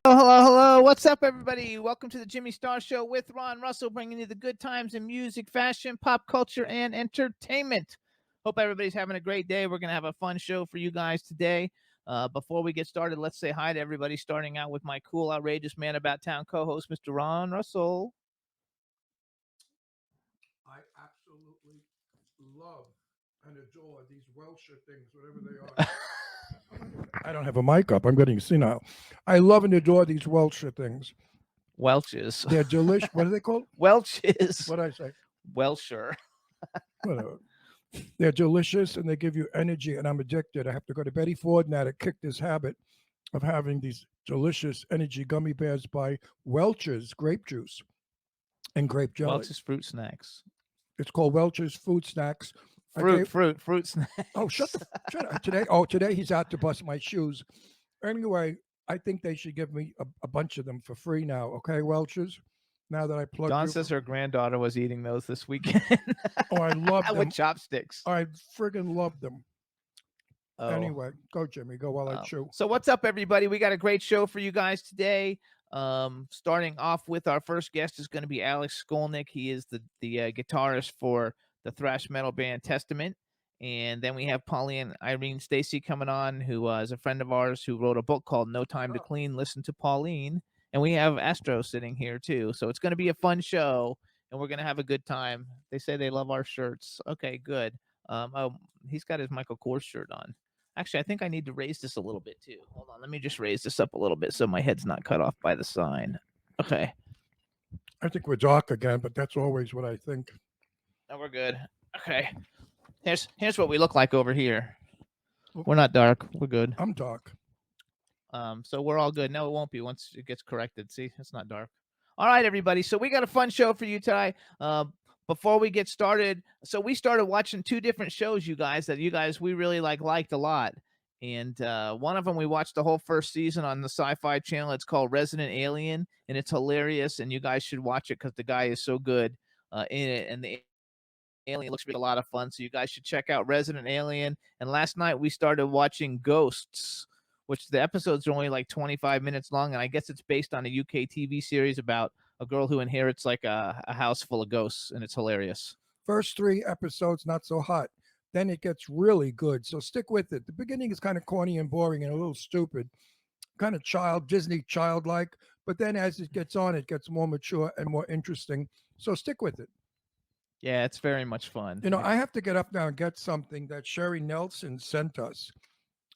Hello. What's up, everybody? Welcome to the Jimmy Star Show with Ron Russell, bringing you the good times in music, fashion, pop culture, and entertainment. Hope everybody's having a great day. We're going to have a fun show for you guys today. Before we get started, let's say hi to everybody, starting out with my cool, outrageous man about town co-host, Mr. Ron Russell. I absolutely love and adore these Welsh things, whatever they are. I don't have a mic up. I'm getting senile. I love and adore these Welsh things. Welches. They're delicious. What are they called? Welches. What did I say? Welsher. Whatever. They're delicious and they give you energy, and I'm addicted. I have to go to Betty Ford now to kick this habit of having these delicious energy gummy bears by Welch's grape juice and grape jelly. Welch's fruit snacks. It's called Welch's Food Snacks. Fruit snacks. Oh, shut up. Today he's out to bust my shoes. Anyway, I think they should give me a bunch of them for free now. Okay, Welch's. Now that I plugged Dawn says her granddaughter was eating those this weekend. Oh, I love them. With chopsticks. I friggin' love them. Oh. Anyway, go, Jimmy. Go while I chew. So what's up, everybody? We got a great show for you guys today. Starting off with our first guest is going to be Alex Skolnick. He is the guitarist for the thrash metal band Testament. And then we have Pauline Irene Stacey coming on, who is a friend of ours who wrote a book called No Time to Clean, Listen to Pauline. And we have Astro sitting here, too. So it's going to be a fun show, and we're going to have a good time. They say they love our shirts. Okay, good. He's got his Michael Kors shirt on. Actually, I think I need to raise this a little bit, too. Hold on. Let me just raise this up a little bit so my head's not cut off by the sign. Okay. I think we're dark again, but that's always what I think. No, we're good. Okay. Here's what we look like over here. We're not dark. We're good. I'm dark. So we're all good. No, it won't be once it gets corrected. See, it's not dark. All right, everybody. So we got a fun show for you today. Before we get started, so we started watching two different shows, you guys, that we really liked a lot. And one of them, we watched the whole first season on the Sci-Fi Channel. It's called Resident Alien, and it's hilarious. And you guys should watch it because the guy is so good in it. And the Alien looks like a lot of fun, so you guys should check out Resident Alien. And last night we started watching Ghosts, which the episodes are only like 25 minutes long, and I guess it's based on a UK TV series about a girl who inherits like a house full of ghosts, and it's hilarious. First 3 episodes, not so hot. Then it gets really good, so stick with it. The beginning is kind of corny and boring and a little stupid, kind of Disney childlike, but then as it gets on, it gets more mature and more interesting, so stick with it. Yeah, it's very much fun. You know, I have to get up now and get something that Sherry Nelson sent us.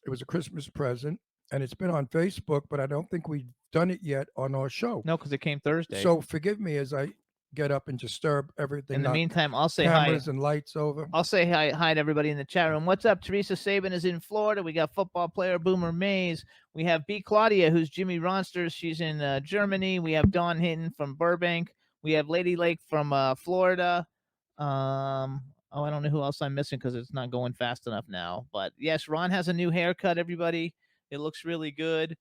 It was a Christmas present, and it's been on Facebook, but I don't think we've done it yet on our show. No, because it came Thursday. So forgive me as I get up and disturb everything. In the meantime, I'll say hi. Cameras and lights over. I'll say hi to everybody in the chat room. What's up? Teresa Sabin is in Florida. We got football player Boomer Mays. We have B. Claudia, who's Jimmy Ronsters. She's in Germany. We have Dawn Hinton from Burbank. We have Lady Lake from Florida. I don't know who else I'm missing because it's not going fast enough now. But yes, Ron has a new haircut, everybody. It looks really good.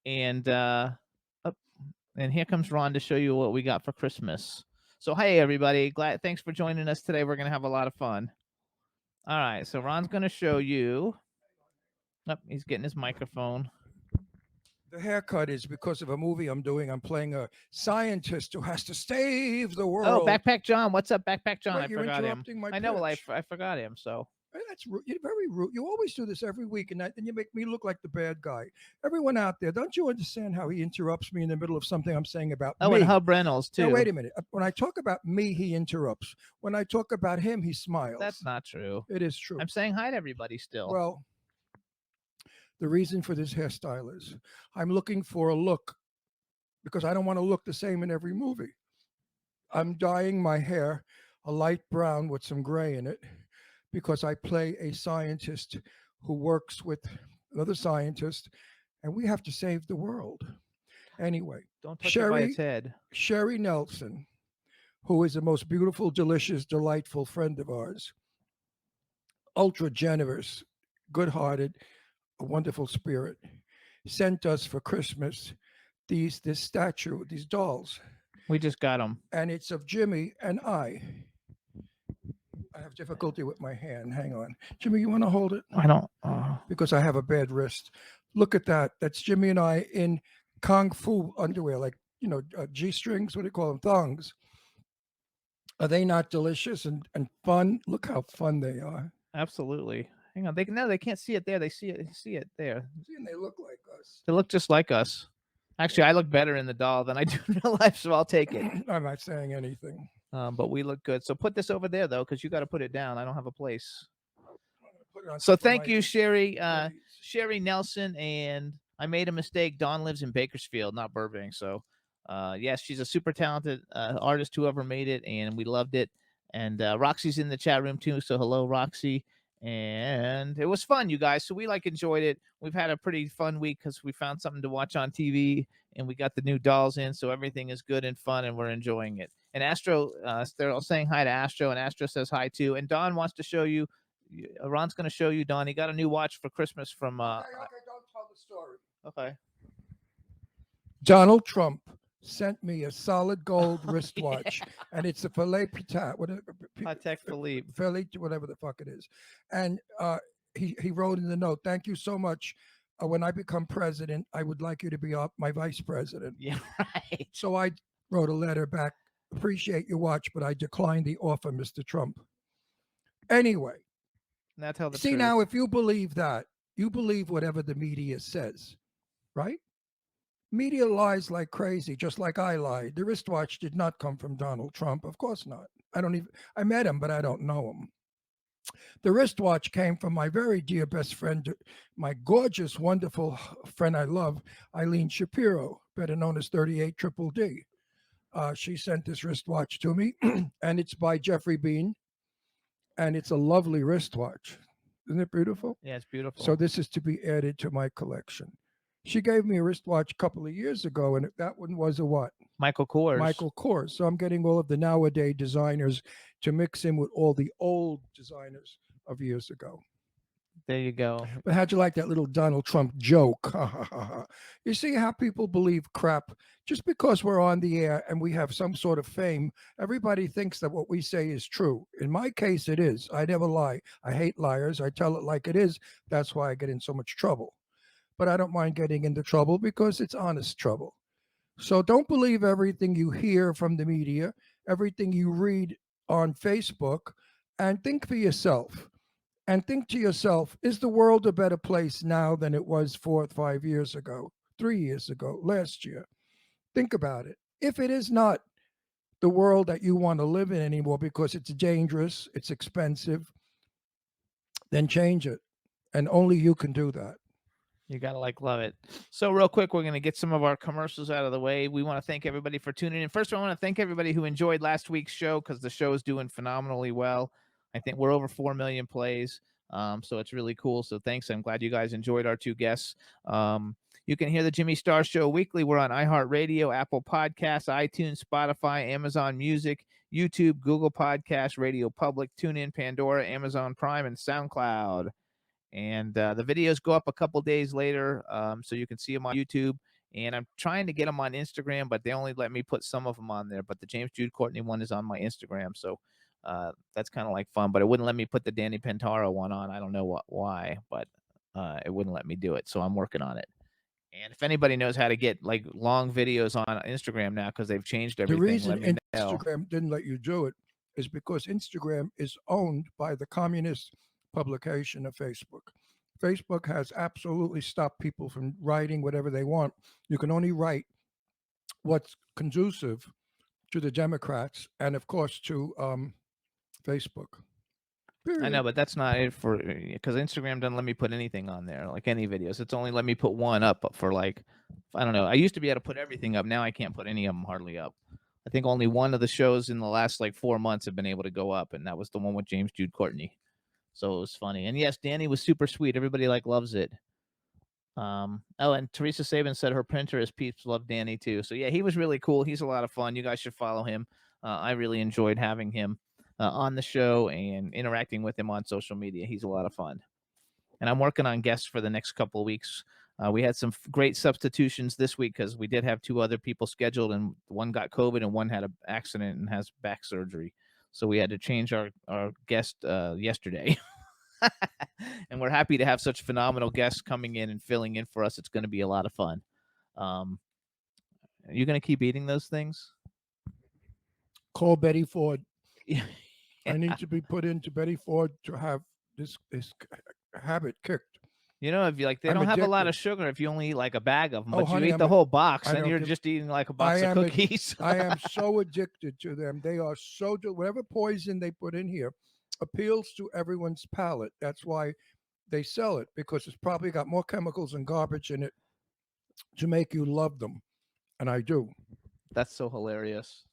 And here comes Ron to show you what we got for Christmas. So hey, everybody, thanks for joining us today. We're gonna have a lot of fun. All right, so Ron's gonna show you. He's getting his microphone. The haircut is because of a movie I'm doing. I'm playing a scientist who has to save the world. Oh, Backpack John. What's up, Backpack John? Wait, I forgot him. I know. Well, I forgot him. So that's rude. You're very rude. You always do this every week, and you make me look like the bad guy. Everyone out there, don't you understand how he interrupts me in the middle of something I'm saying about me? Oh, and Hub Reynolds too. Now, wait a minute. When I talk about me, he interrupts. When I talk about him, he smiles. That's not true. It is true. I'm saying hi to everybody still. Well, the reason for this hairstyle is I'm looking for a look because I don't want to look the same in every movie. I'm dyeing my hair a light brown with some gray in it because I play a scientist who works with another scientist, and we have to save the world. Anyway, don't touch it by its head. Sherry Nelson, who is the most beautiful, delicious, delightful friend of ours, ultra generous, good-hearted, a wonderful spirit, sent us for Christmas this statue, these dolls. We just got them. And it's of Jimmy and I. I have difficulty with my hand. Hang on. Jimmy, you want to hold it? I don't. Because I have a bad wrist. Look at that. That's Jimmy and I in Kung Fu underwear, like, G strings, what do you call them? Thongs. Are they not delicious and fun? Look how fun they are. Absolutely. Hang on. They can't see it there. They see it. See it there. See, and they look like us. They look just like us. Actually, I look better in the doll than I do in real life, so I'll take it. I'm not saying anything. But we look good. So put this over there though, because you got to put it down. I don't have a place. Put it on So top of thank my you, Sherry. goodies. Sherry Nelson, and I made a mistake. Dawn lives in Bakersfield, not Burbank. So, yes, she's a super talented artist, whoever made it, and we loved it. And Roxy's in the chat room too. So hello, Roxy. And it was fun, you guys. So we enjoyed it. We've had a pretty fun week because we found something to watch on TV, and we got the new dolls in. So everything is good and fun, and we're enjoying it. And Astro, they're all saying hi to Astro, and Astro says hi too. And Dawn wants to show you. Ron's going to show you, Don. He got a new watch for Christmas from. Okay, don't tell the story. Okay. Donald Trump sent me a solid gold wristwatch, and it's a Filet Pitat, whatever, Patek Philippe. Philippe, whatever the fuck it is. And he wrote in the note, "Thank you so much. When I become president, I would like you to be my vice president." Yeah, right. So I wrote a letter back. Appreciate your watch, but I declined the offer, Mr. Trump. Anyway. Now tell the See, truth. now, if you believe that, you believe whatever the media says, right? Media lies like crazy, just like I lied. The wristwatch did not come from Donald Trump. Of course not. I met him, but I don't know him. The wristwatch came from my very dear best friend, my gorgeous, wonderful friend I love, Eileen Shapiro, better known as 38 Triple D. She sent this wristwatch to me, and it's by Jeffrey Bean, and it's a lovely wristwatch. Isn't it beautiful? Yeah, it's beautiful. So this is to be added to my collection. She gave me a wristwatch a couple of years ago, and that one was a what? Michael Kors. Michael Kors. So I'm getting all of the nowadays designers to mix in with all the old designers of years ago. There you go. But how'd you like that little Donald Trump joke? You see how people believe crap? Just because we're on the air and we have some sort of fame, everybody thinks that what we say is true. In my case, it is. I never lie. I hate liars. I tell it like it is. That's why I get in so much trouble. But I don't mind getting into trouble because it's honest trouble. So don't believe everything you hear from the media, everything you read on Facebook, and think for yourself. And think to yourself, is the world a better place now than it was 4 or 5 years ago, 3 years ago, last year? Think about it. If it is not the world that you want to live in anymore because it's dangerous, it's expensive, then change it. And only you can do that. You got to love it. So real quick, we're going to get some of our commercials out of the way. We want to thank everybody for tuning in. First, I want to thank everybody who enjoyed last week's show because the show is doing phenomenally well. I think we're over 4 million plays. So it's really cool. So thanks. I'm glad you guys enjoyed our two guests. You can hear the Jimmy Star Show weekly. We're on iHeartRadio, Apple Podcasts, iTunes, Spotify, Amazon Music, YouTube, Google Podcasts, Radio Public, TuneIn, Pandora, Amazon Prime, and SoundCloud. And the videos go up a couple days later, so you can see them on YouTube. And I'm trying to get them on Instagram, but they only let me put some of them on there. But the James Jude Courtney one is on my Instagram, so that's kind of fun. But it wouldn't let me put the Danny Pentaro one on. I don't know why, but it wouldn't let me do it. So I'm working on it. And if anybody knows how to get long videos on Instagram now, because they've changed everything, the reason let me know. Instagram didn't let you do it is because Instagram is owned by the communist publication of Facebook. Facebook has absolutely stopped people from writing whatever they want. You can only write what's conducive to the Democrats and, of course, to Facebook. I know, but that's not it because Instagram doesn't let me put anything on there, any videos. It's only let me put one up for I don't know. I used to be able to put everything up. Now I can't put any of them hardly up. I think only one of the shows in the last 4 months have been able to go up, and that was the one with James Jude Courtney. So it was funny. And yes, Danny was super sweet. Everybody loves it. And Teresa Saban said her printer is peeps love Danny too. So yeah, he was really cool. He's a lot of fun. You guys should follow him. I really enjoyed having him on the show and interacting with him on social media. He's a lot of fun. And I'm working on guests for the next couple of weeks. We had some great substitutions this week because we did have 2 other people scheduled, and one got COVID and one had an accident and has back surgery. so we had to change our guest yesterday. And we're happy to have such phenomenal guests coming in and filling in for us. It's going to be a lot of fun. Um, you're going to keep eating those things? Call Betty Ford. Yeah. I need to be put into Betty Ford to have this habit kicked. You know, if you like, they I'm don't have a lot addicted. of sugar if you only eat like a bag of them, Oh, but you honey, eat the whole box, I then don't you're give. just eating like a I box of am. cookies. I am so addicted to them. They are so. Whatever poison they put in here appeals to everyone's palate. That's why they sell it, because it's probably got more chemicals and garbage in it to make you love them, and I do. That's so hilarious.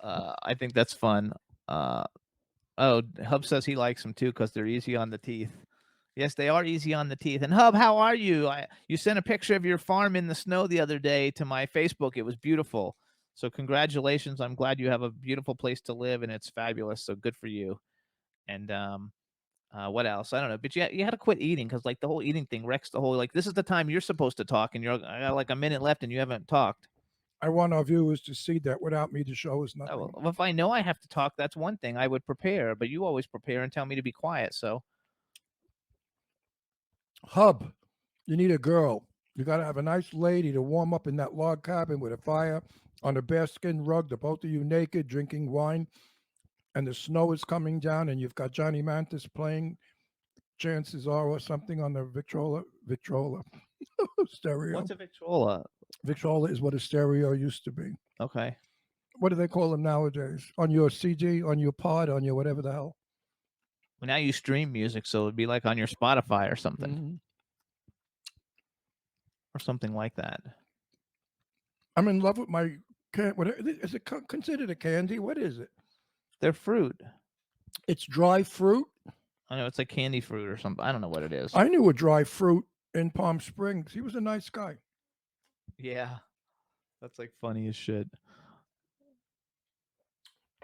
I think that's fun. Uh, oh, Hub says he likes them too because they're easy on the teeth. Yes, they are easy on the teeth. And Hub, how are you? You sent a picture of your farm in the snow the other day to my Facebook. It was beautiful. So congratulations. I'm glad you have a beautiful place to live and it's fabulous. So good for you. And what else? I don't know. But you had to quit eating because like the whole eating thing wrecks the whole, like, this is the time you're supposed to talk and I got like a minute left and you haven't talked. I want our viewers to see that without me, the show is nothing. Oh, well, if I know I have to talk, that's one thing. I would prepare, but you always prepare and tell me to be quiet. So Hub, you need a girl. You got to have a nice lady to warm up in that log cabin with a fire on a bearskin rug, the both of you naked, drinking wine, and the snow is coming down, and you've got Johnny Mantis playing Chances Are or something on the Victrola stereo. what's a Victrola? Victrola is what a stereo used to be. Okay. What do they call them nowadays? On your CD, on your pod, on your whatever the hell. Well, now you stream music, so it'd be like on your Spotify Mhm. or something like that. I'm in love with my what is it considered a candy? What is it? They're fruit. It's dry fruit. I know it's like candy fruit or something. I don't know what it is. I knew a dry fruit in Palm Springs. He was a nice guy. Yeah, that's like funny as shit.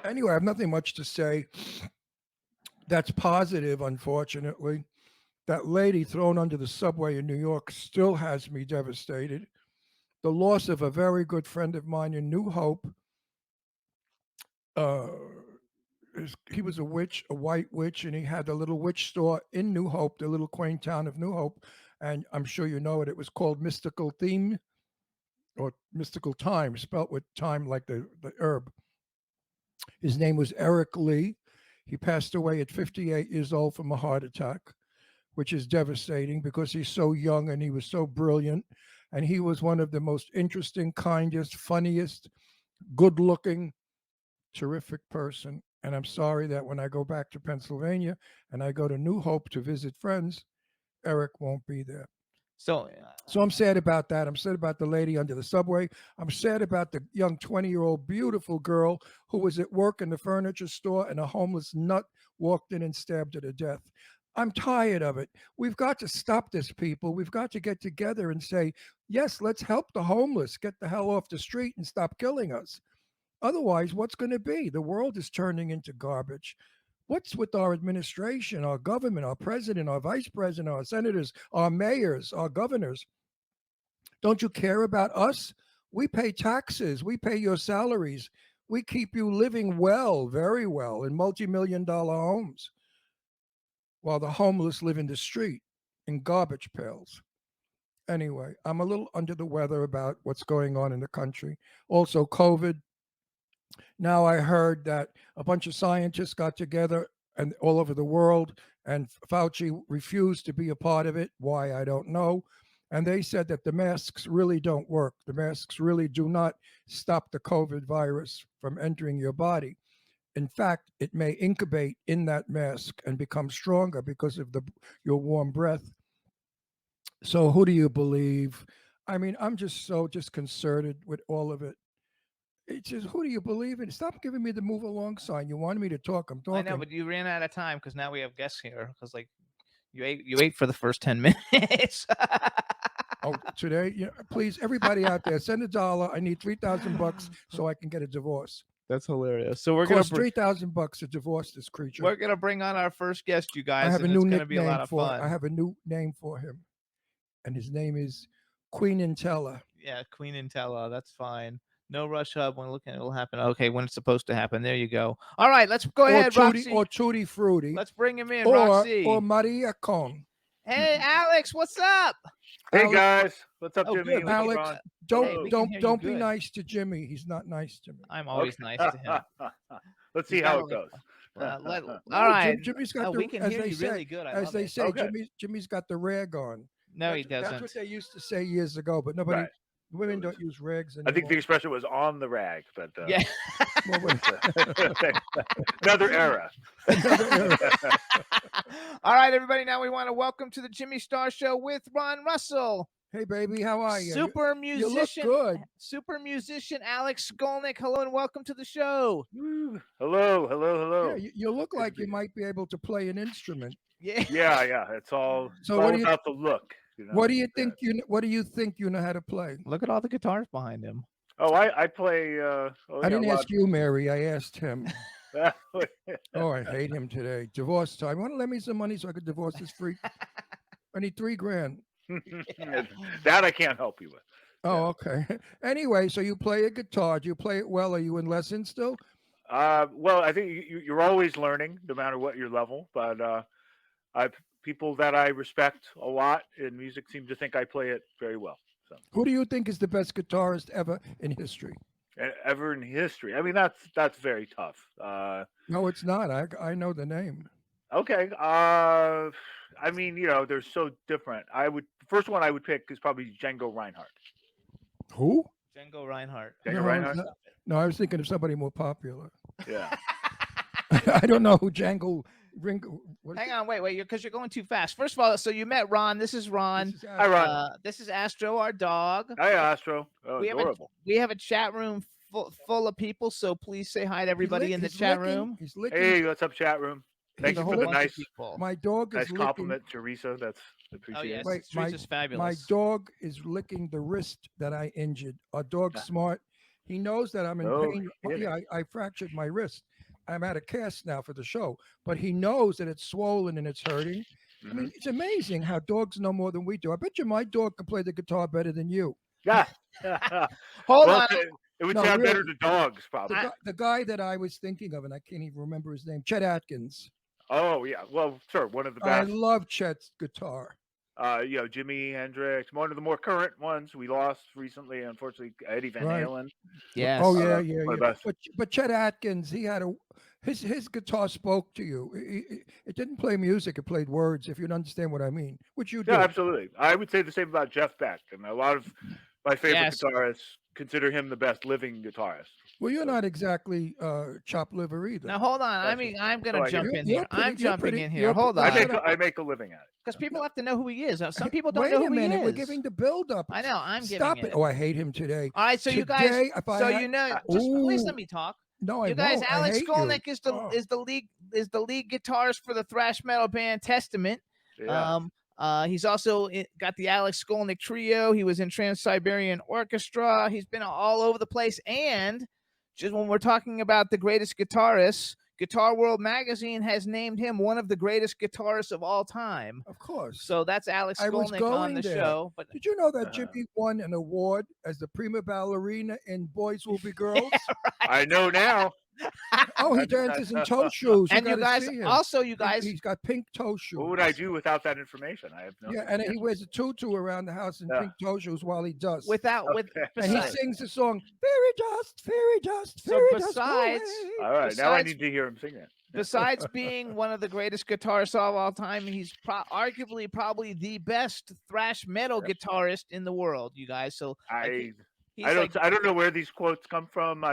Anyway, I have nothing much to say. That's positive, unfortunately. That lady thrown under the subway in New York still has me devastated. The loss of a very good friend of mine in New Hope. Uh, he was a witch, a white witch, and he had a little witch store in New Hope, the little quaint town of New Hope. And I'm sure you know it. It was called Mystical Theme or Mystical Time, spelt with time like the herb. His name was Eric Lee. He passed away at 58 years old from a heart attack, which is devastating because he's so young and he was so brilliant. And he was one of the most interesting, kindest, funniest, good looking, terrific person. And I'm sorry that when I go back to Pennsylvania and I go to New Hope to visit friends, Eric won't be there. So So I'm sad about that. I'm sad about the lady under the subway. I'm sad about the young 20-year-old beautiful girl who was at work in the furniture store and a homeless nut walked in and stabbed her to death. I'm tired of it. We've got to stop this, people. We've got to get together and say, yes, let's help the homeless get the hell off the street and stop killing us. Otherwise, what's going to be? The world is turning into garbage. What's with our administration, our government, our president, our vice president, our senators, our mayors, our governors? Don't you care about us? We pay taxes, we pay your salaries, we keep you living well, very well, in multi-million dollar homes, while the homeless live in the street in garbage pails. Anyway, I'm a little under the weather about what's going on in the country. Also, COVID. Now I heard that a bunch of scientists got together and all over the world, and Fauci refused to be a part of it. Why, I don't know. And they said that the masks really don't work. The masks really do not stop the COVID virus from entering your body. In fact, it may incubate in that mask and become stronger because of your warm breath. So who do you believe? I mean, I'm just so disconcerted with all of it. It's just, who do you believe in? Stop giving me the move along sign. You wanted me to talk. I'm I know, talking. but you ran out of time because now we have guests here. Because like you ate for the first 10 minutes. Oh, today, please, everybody out there, send $1. I need $3,000 so I can get a divorce. That's hilarious. So we're Cost $3,000 to divorce this creature. we're gonna bring on our first guest, you guys. I have a and new it's gonna be a lot nickname of for. fun. I have a new name for him, and his name is Queen Intella. Yeah, Queen Intella. That's fine. No rush, hub. When looking, it'll happen. Okay, when it's supposed to happen. There you go. All right, let's go ahead, Roxy. Or Tutti Frutti. Let's bring him in, or Roxy. Maria Con. Hey, Alex, what's up? Hey Alex, guys, what's up, Oh, Jimmy? good. What's up, Alex, Ron? don't be good. nice to Jimmy. He's not nice to me. I'm always nice to him. Let's He's see how got it goes. All right. Jimmy's got we can as hear they you say, really good. I as love they it. say, Okay. Jimmy's got the rag on. No, he That's doesn't. what they used to say years ago, but nobody. Right. Women don't use rags anymore. I think the expression was on the rag, but Yeah. another era. All right, everybody. Now we want to welcome to the Jimmy Star Show with Ron Russell. Hey, baby, how are you? Super You look musician. good. Super musician Alex Skolnick. Hello and welcome to the show. Hello. Yeah, you look like you might be able to play an instrument. Yeah. Yeah. It's all, So what do you- about the look. You know? What do you think What do you think you know how to play? Look at all the guitars behind him. Oh, I play. I didn't ask you, Mary. I asked him. you. Oh, I hate him today. Divorce time. Want to lend me some money so I could divorce this freak? I need $3,000. That I can't help you with. Oh, okay. Anyway, so you play a guitar. Do you play it well? Are you in lessons still? Well, I think you're always learning, no matter what your level. But people that I respect a lot in music seem to think I play it very well. So, Who do you think is the best guitarist ever in history? ever in history, I mean, that's very tough. No, it's not. I know the name. Okay. I mean, they're so different. The first one I would pick is probably Django Reinhardt. Who? Django Reinhardt. Django Reinhardt. No, I was thinking of somebody more popular. Yeah. I don't know who Django Ringo. Hang on, wait, because you're going too fast. First of all, so you met Ron. This is Ron. Hi, Ron. This is Astro, our dog. Hi, Astro. Oh, adorable. We have a chat room full of people, so please say hi to everybody in the chat room. He's licking. Hey, what's up, chat room? Thank you for the nice My dog is licking. compliment, Teresa. That's appreciated. Oh, yes. Teresa's fabulous. My dog is licking the wrist that I injured. Our dog's smart. He knows that I'm in pain. Yeah, I fractured my wrist. I'm at a cast now for the show, but he knows that it's swollen and it's hurting. I mean, it's amazing how dogs know more than we do. I bet you my dog can play the guitar better than you. Yeah. Hold on. It would sound better to dogs, probably. The guy that I was thinking of, and I can't even remember his name, Chet Atkins. Oh, yeah. Well, sure. One of the I best. love Chet's guitar. Jimi Hendrix, one of the more current ones we lost recently, unfortunately, Eddie Van Halen. Yes. Oh yeah. But Chet Atkins, he had his guitar spoke to you. It didn't play music; it played words. If you understand what I mean, which you do. Yeah, absolutely. I would say the same about Jeff Beck, and a lot of my favorite guitarists consider him the best living guitarist. Well, you're not exactly chopped liver either. Now hold on. I mean, I'm going to jump in here. I'm jumping in here. Hold on. I make a living at it. Because people have to know who he is. Some people don't know who he is. Wait a minute. We're giving the build up. I know. I'm giving Stop it. Oh, I hate him today. All right. So you guys. Please let me talk. No, you guys. Alex Skolnick is the lead guitarist for the thrash metal band Testament. Yeah. He's also got the Alex Skolnick Trio. He was in Trans-Siberian Orchestra. He's been all over the place. And just when we're talking about the greatest guitarists, Guitar World Magazine has named him one of the greatest guitarists of all time. Of course. So that's Alex Skolnick on the show. But did you know that Jimmy won an award as the prima ballerina in Boys Will Be Girls? Yeah, right. I know now. Oh, he dances in toe shoes. And you guys, he's got pink toe shoes. What would I do without that information? I have no. Yeah, and he wears a tutu around the house in pink toe shoes while he does. And he sings the song "Fairy Dust." Besides, all right, now I need to hear him sing it. Besides being one of the greatest guitarists of all time, he's arguably probably the best thrash metal guitarist in the world. You guys, so I don't know where these quotes come from.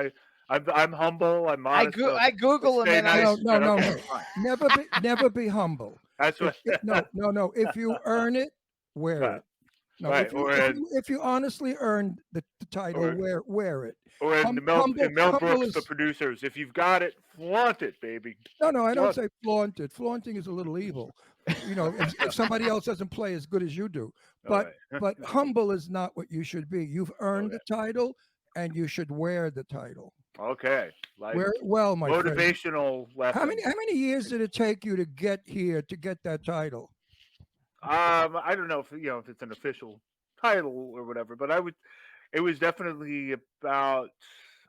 I'm humble. I'm modest. I Google them. No. Never be humble. That's what. No. If you earn it, wear it. No, right. If you honestly earned the title, wear it. Or in Mel Brooks, the producers, if you've got it, flaunt it, baby. No, I don't say flaunt it. Flaunting is a little evil. If somebody else doesn't play as good as you do. But humble is not what you should be. You've earned the title, and you should wear the title. Okay. Wear it well, my motivational friend. lesson. How many years did it take you to get here to get that title? I don't know if it's an official title or whatever, but I would. It was definitely about,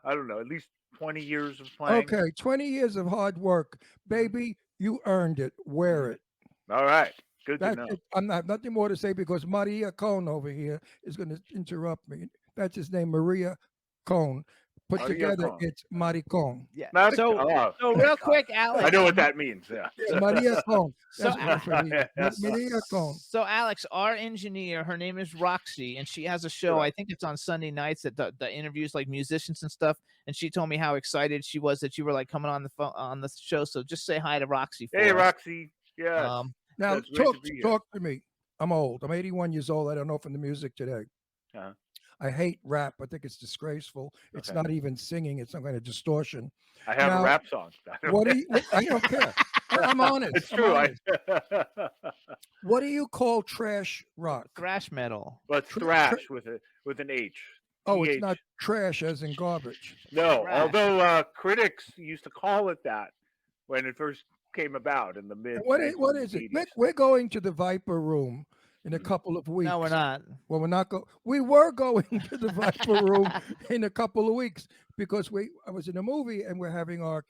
I don't know, at least 20 years of playing. Okay, 20 years of hard work, baby. You earned it. Wear it. All right. Good to That's know. it. I'm not nothing more to say because Maria Cohn over here is going to interrupt me. That's his name, Maria Cohn. Put Maria together, Cohn. it's Maricon. Yeah. Not So oh, so real quick, I Alex. know what that means. Yeah. Yeah, Maria Cohn. So That's what he is. Yes. Maria Cohn. So Alex, our engineer, her name is Roxy, and she has a show. Correct. I think it's on Sunday nights that interviews like musicians and stuff. And she told me how excited she was that you were like coming on the phone on the show. So just say hi to Roxy for Hey, us. Roxy. Yes. Um, Now, It's great to be here. talk to me. I'm old. I'm 81 years old. I don't know from the music today. Uh-huh. I hate rap. I think it's disgraceful. It's Okay. not even singing. It's some kind of distortion. I have Now, a rap song. What do you? I don't care. I'm honest. It's I'm true. honest. What do you call trash rock? thrash metal. But Tra- thrash with an H. Oh, it's TH. not trash as in garbage. No, Thrash. although critics used to call it that when it first came about in the mid. What is it? 1980s. We're going to the Viper Room in a couple of weeks. No, we're not. Well, we're not go. We were going to the Viper Room in a couple of weeks because I was in a movie and we're having our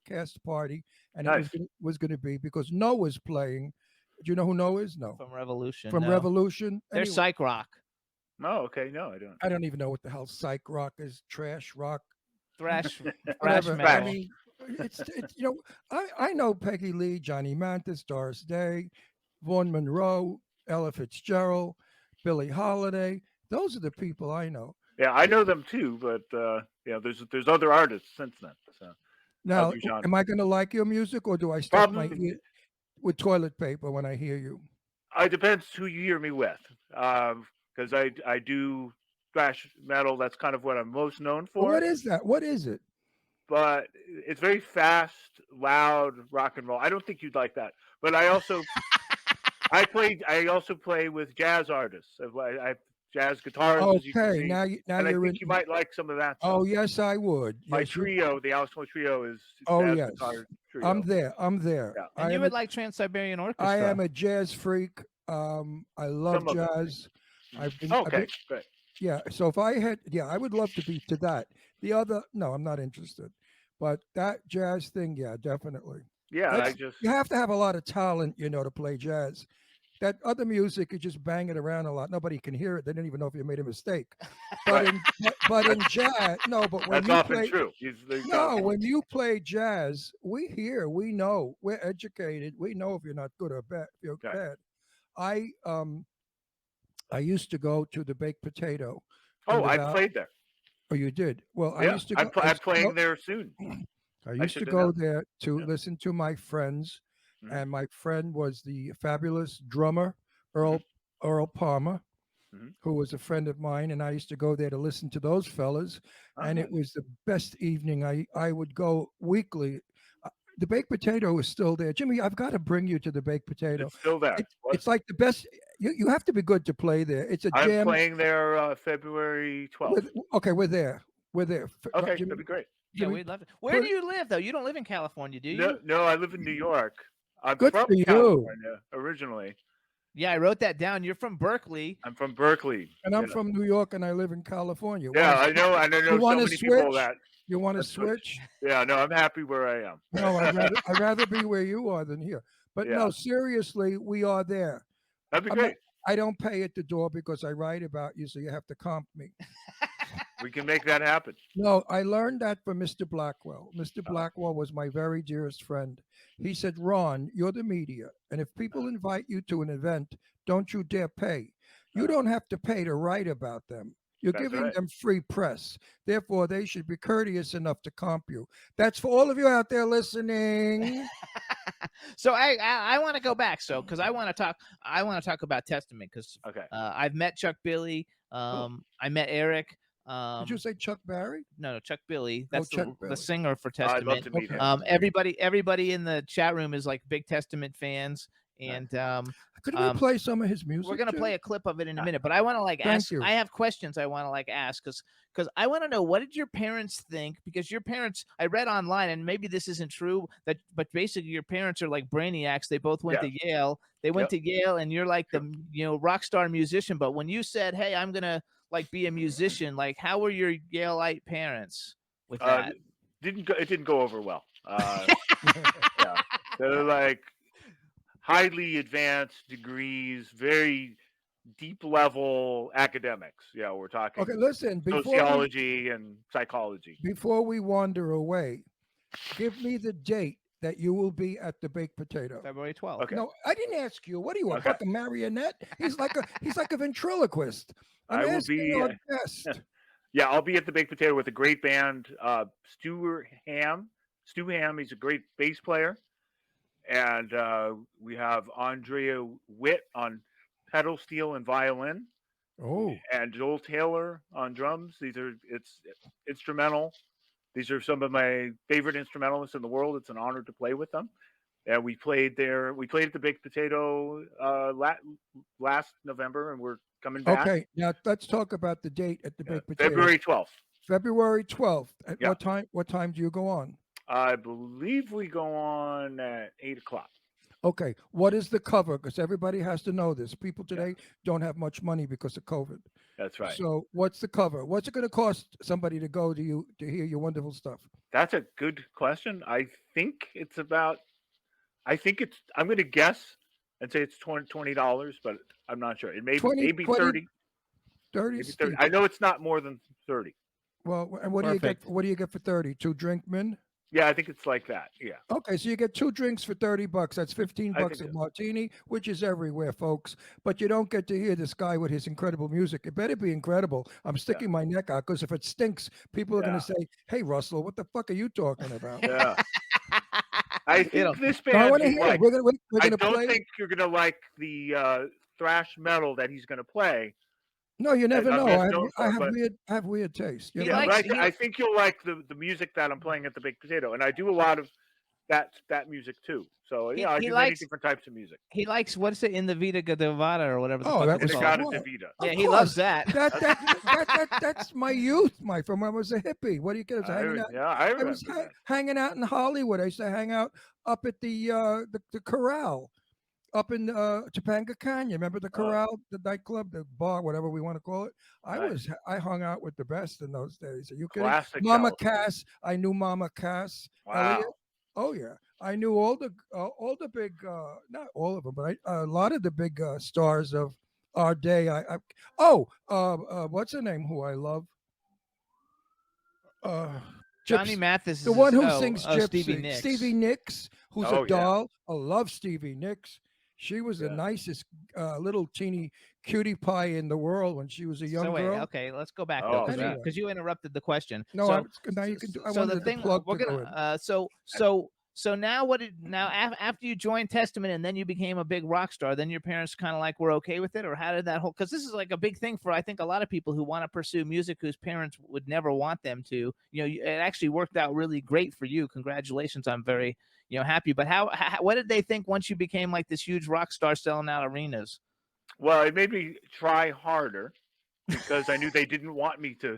cast party, and Nice. it was going to be because Noah's playing. Do you know who Noah is? No, From Revolution. from no. Revolution. They're Anyway, psych rock. Oh, okay. No, I don't. I don't even know what the hell psych rock is. Trash rock. Thrash thrash Whatever. metal. I mean, it's I know Peggy Lee, Johnny Mathis, Doris Day, Vaughn Monroe, Ella Fitzgerald, Billie Holiday. Those are the people I know. Yeah, I know them too, but there's other artists since then. So Now, other genres. am I going to like your music, or do I stuff my Probably- ear with toilet paper when I hear you? It depends who you hear me with, because I do thrash metal. That's kind of what I'm most known for. What is that? What is it? But it's very fast, loud rock and roll. I don't think you'd like that. But I also I also play with jazz artists. I jazz guitarists. As you can Okay, see. now And I you're in. think you might like some of that. Oh, stuff. yes, I would. My Yes, you- trio, the Alex Skolnick trio, is Oh, jazz yes. guitar trio. I'm there. I'm there. Yeah. And I you am would a- like Trans-Siberian Orchestra. I am a jazz freak. I love Some of it. jazz. I've been, Okay, good. yeah. So if I had, yeah, I would love to be to that. The other, no, I'm not interested. But that jazz thing, yeah, definitely. Yeah, That's- I just You have to have a lot of talent, to play jazz. That other music, you just bang it around a lot. Nobody can hear it. They don't even know if you made a mistake. But in jazz, no. But when that's you often play, true. no, when you play jazz, we hear, we know, we're educated. We know if you're not good or bad. If you're Okay. bad. I used to go to the Baked Potato. Oh, I About- played there. Oh, you did. Well, I Yeah, used to go. I'm playing there soon. I used to should have go known. there to Yeah. listen to my friends, Mhm. and my friend was the fabulous drummer Earl Palmer, Mhm. who was a friend of mine, and I used to go there to listen to those fellas, and it Okay. was the best evening. I would go weekly. The Baked Potato is still there, Jimmy. I've got to bring you to the Baked Potato. It's still there. It's like the best. You have to be good to play there. It's a I'm jam. playing there February 12th. Okay, we're there. We're there. Okay, Jimmy, that'd be great. Yeah, Jimmy, we'd love to. Where do you live though? You don't live in California, do you? No, I live in New York. I'm Good from for you. California originally. Yeah, I wrote that down. You're from Berkeley. I'm from Berkeley. and I'm you know. from New York, and I live in California. Yeah, I know. I know so wanna many people switch? that. You want to Let's switch. switch? Yeah, no, I'm happy where I am. No, I'd rather be where you are than here. But Yeah. no, seriously, we are there. That'd be I'm great. I don't pay at the door because I write about you, so you have to comp me. We can make that happen. No, I learned that from Mr. Blackwell. Mr. Blackwell was my very dearest friend. He said, Ron, you're the media, and if people invite you to an event, don't you dare pay. You don't have to pay to write about them. You're That's giving right. them free press. Therefore, they should be courteous enough to comp you. That's for all of you out there listening. So I want to go back. So because I want to talk about Testament because Okay. I've met Chuck Billy. I met Eric. Did you say Chuck Berry? No, Chuck Billy. That's Chuck the Billy. singer for I'd love Testament. to meet Okay. him. Everybody in the chat room is like big Testament fans, and Could we play some of his music? we're gonna Jim? play a clip of it in a minute. But I want to like Thank ask. you. I have questions I want to like ask because I want to know, what did your parents think? Because your parents, I read online, and maybe this isn't true, but basically your parents are like brainiacs. They both went to Yale. They went to Yale, and you're like the rock star musician. But when you said, "Hey, I'm gonna like be a musician? Like, how were your Yaleite parents with Uh, that? it didn't go over well. Yeah, they're like highly advanced degrees, very deep level academics. Yeah, we're Okay, talking listen, sociology and psychology. before we wander away, give me the date that you will be at the baked potato. February 12th. Okay, No, I didn't ask you. What are you, a okay. fucking marionette? He's like a ventriloquist. I'm I will asking be. our guest. Yeah, I'll be at the Baked Potato with a great band. Stu Ham. He's a great bass player, and we have Andrea Witt on pedal steel and violin, Oh, and Joel Taylor on drums. It's instrumental. These are some of my favorite instrumentalists in the world. It's an honor to play with them. And we played there. We played at the Baked Potato last November, and we're coming back. okay. Now let's talk about the date at the Yeah, baked potato. February 12th. February 12th. At Yeah. what time? What time do you go on? I believe we go on at 8 o'clock. Okay. What is the cover? Because everybody has to know this. People today don't have much money because of COVID. That's right. So what's the cover? What's it going to cost somebody to go to you to hear your wonderful stuff? That's a good question. I think it's about. I'm going to guess and say it's $20, but I'm not sure. It may 20, maybe 20, 30. 30. Maybe 30. Steep. I know it's not more than 30. Well, and what do you get? Perfect. What do you get for 30? 2 drink men? Yeah, I think it's like that. Yeah. Okay, so you get 2 drinks for $30. That's 15 I bucks a think martini, which is everywhere, folks. But you don't get to hear this guy with his incredible music. It better be incredible. I'm sticking my neck out because if it stinks, people are going to say, "Hey, Russell, what the fuck are you talking about?" Yeah. I think this So I band want to you hear. like. We're going I to don't play. think you're going to like the thrash metal that he's going to play. No, you never I'm know. best known I for, have but weird taste. You He know? yeah, likes- but I think you'll like the music that I'm playing at the Baked Potato, and I do a lot of that music too. So yeah, I he do likes- many different types of music. He likes what's it in the Vita Gadavada or whatever the Oh, fuck that it's was called. Inagata Well, Devita. Yeah, Of he loves course. that. That's my youth, from when I was a hippie. What do you get? I Hanging out. I I was remember that. hanging out in Hollywood. I used to hang out up at the Corral up in Topanga Canyon. Remember the Corral, the nightclub, the bar, whatever we want to call it? Nice. I hung out with the best in those days. Are you kidding? Classic Mama California. Cass. I knew Mama Cass. Wow. Elliot. Oh yeah, I knew all the big, not all of them, but a lot of the big stars of our day. What's her name? Who I love? Johnny Gypsy. Mathis The is one who oh, sings oh, Gypsy, Stevie Nicks. Stevie Nicks, who's Oh, a yeah. doll. I love Stevie Nicks. She was the Yeah. nicest little teeny cutie pie in the world when she was a young So wait, girl. okay, let's go back Oh, though, because Anyway. you interrupted the question. No, so, now you can do. I so wanted the the thing plug we're to go gonna in. so now what did now after you joined Testament and then you became a big rock star, then your parents kind of like were okay with it, or how did that whole? Because this is like a big thing for I think a lot of people who want to pursue music whose parents would never want them to. You know, it actually worked out really great for you. Congratulations! I'm very happy. But how what did they think once you became like this huge rock star selling out arenas? Well, it made me try harder because I knew they didn't want me to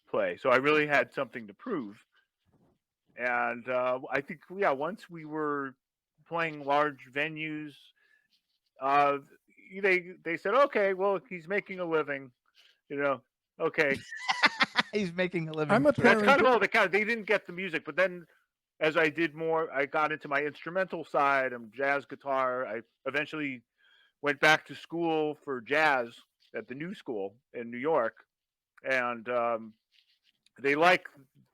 play, so I really had something to prove. And I think once we were playing large venues, uh, they said, okay, well, he's making a living, okay. He's making a living. I'm a through it. That's parent. kind of all they kind of. They didn't get the music, but then as I did more, I got into my instrumental side and jazz guitar. I eventually went back to school for jazz at the New School in New York, and they like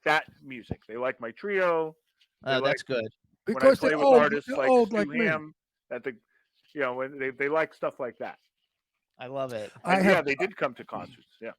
that music. They like my trio. Oh, They that's good. when I Because play they're with old, artists they're like old Stu like me. Ham, when they like stuff like that. I love it. And they did come to concerts. Yeah.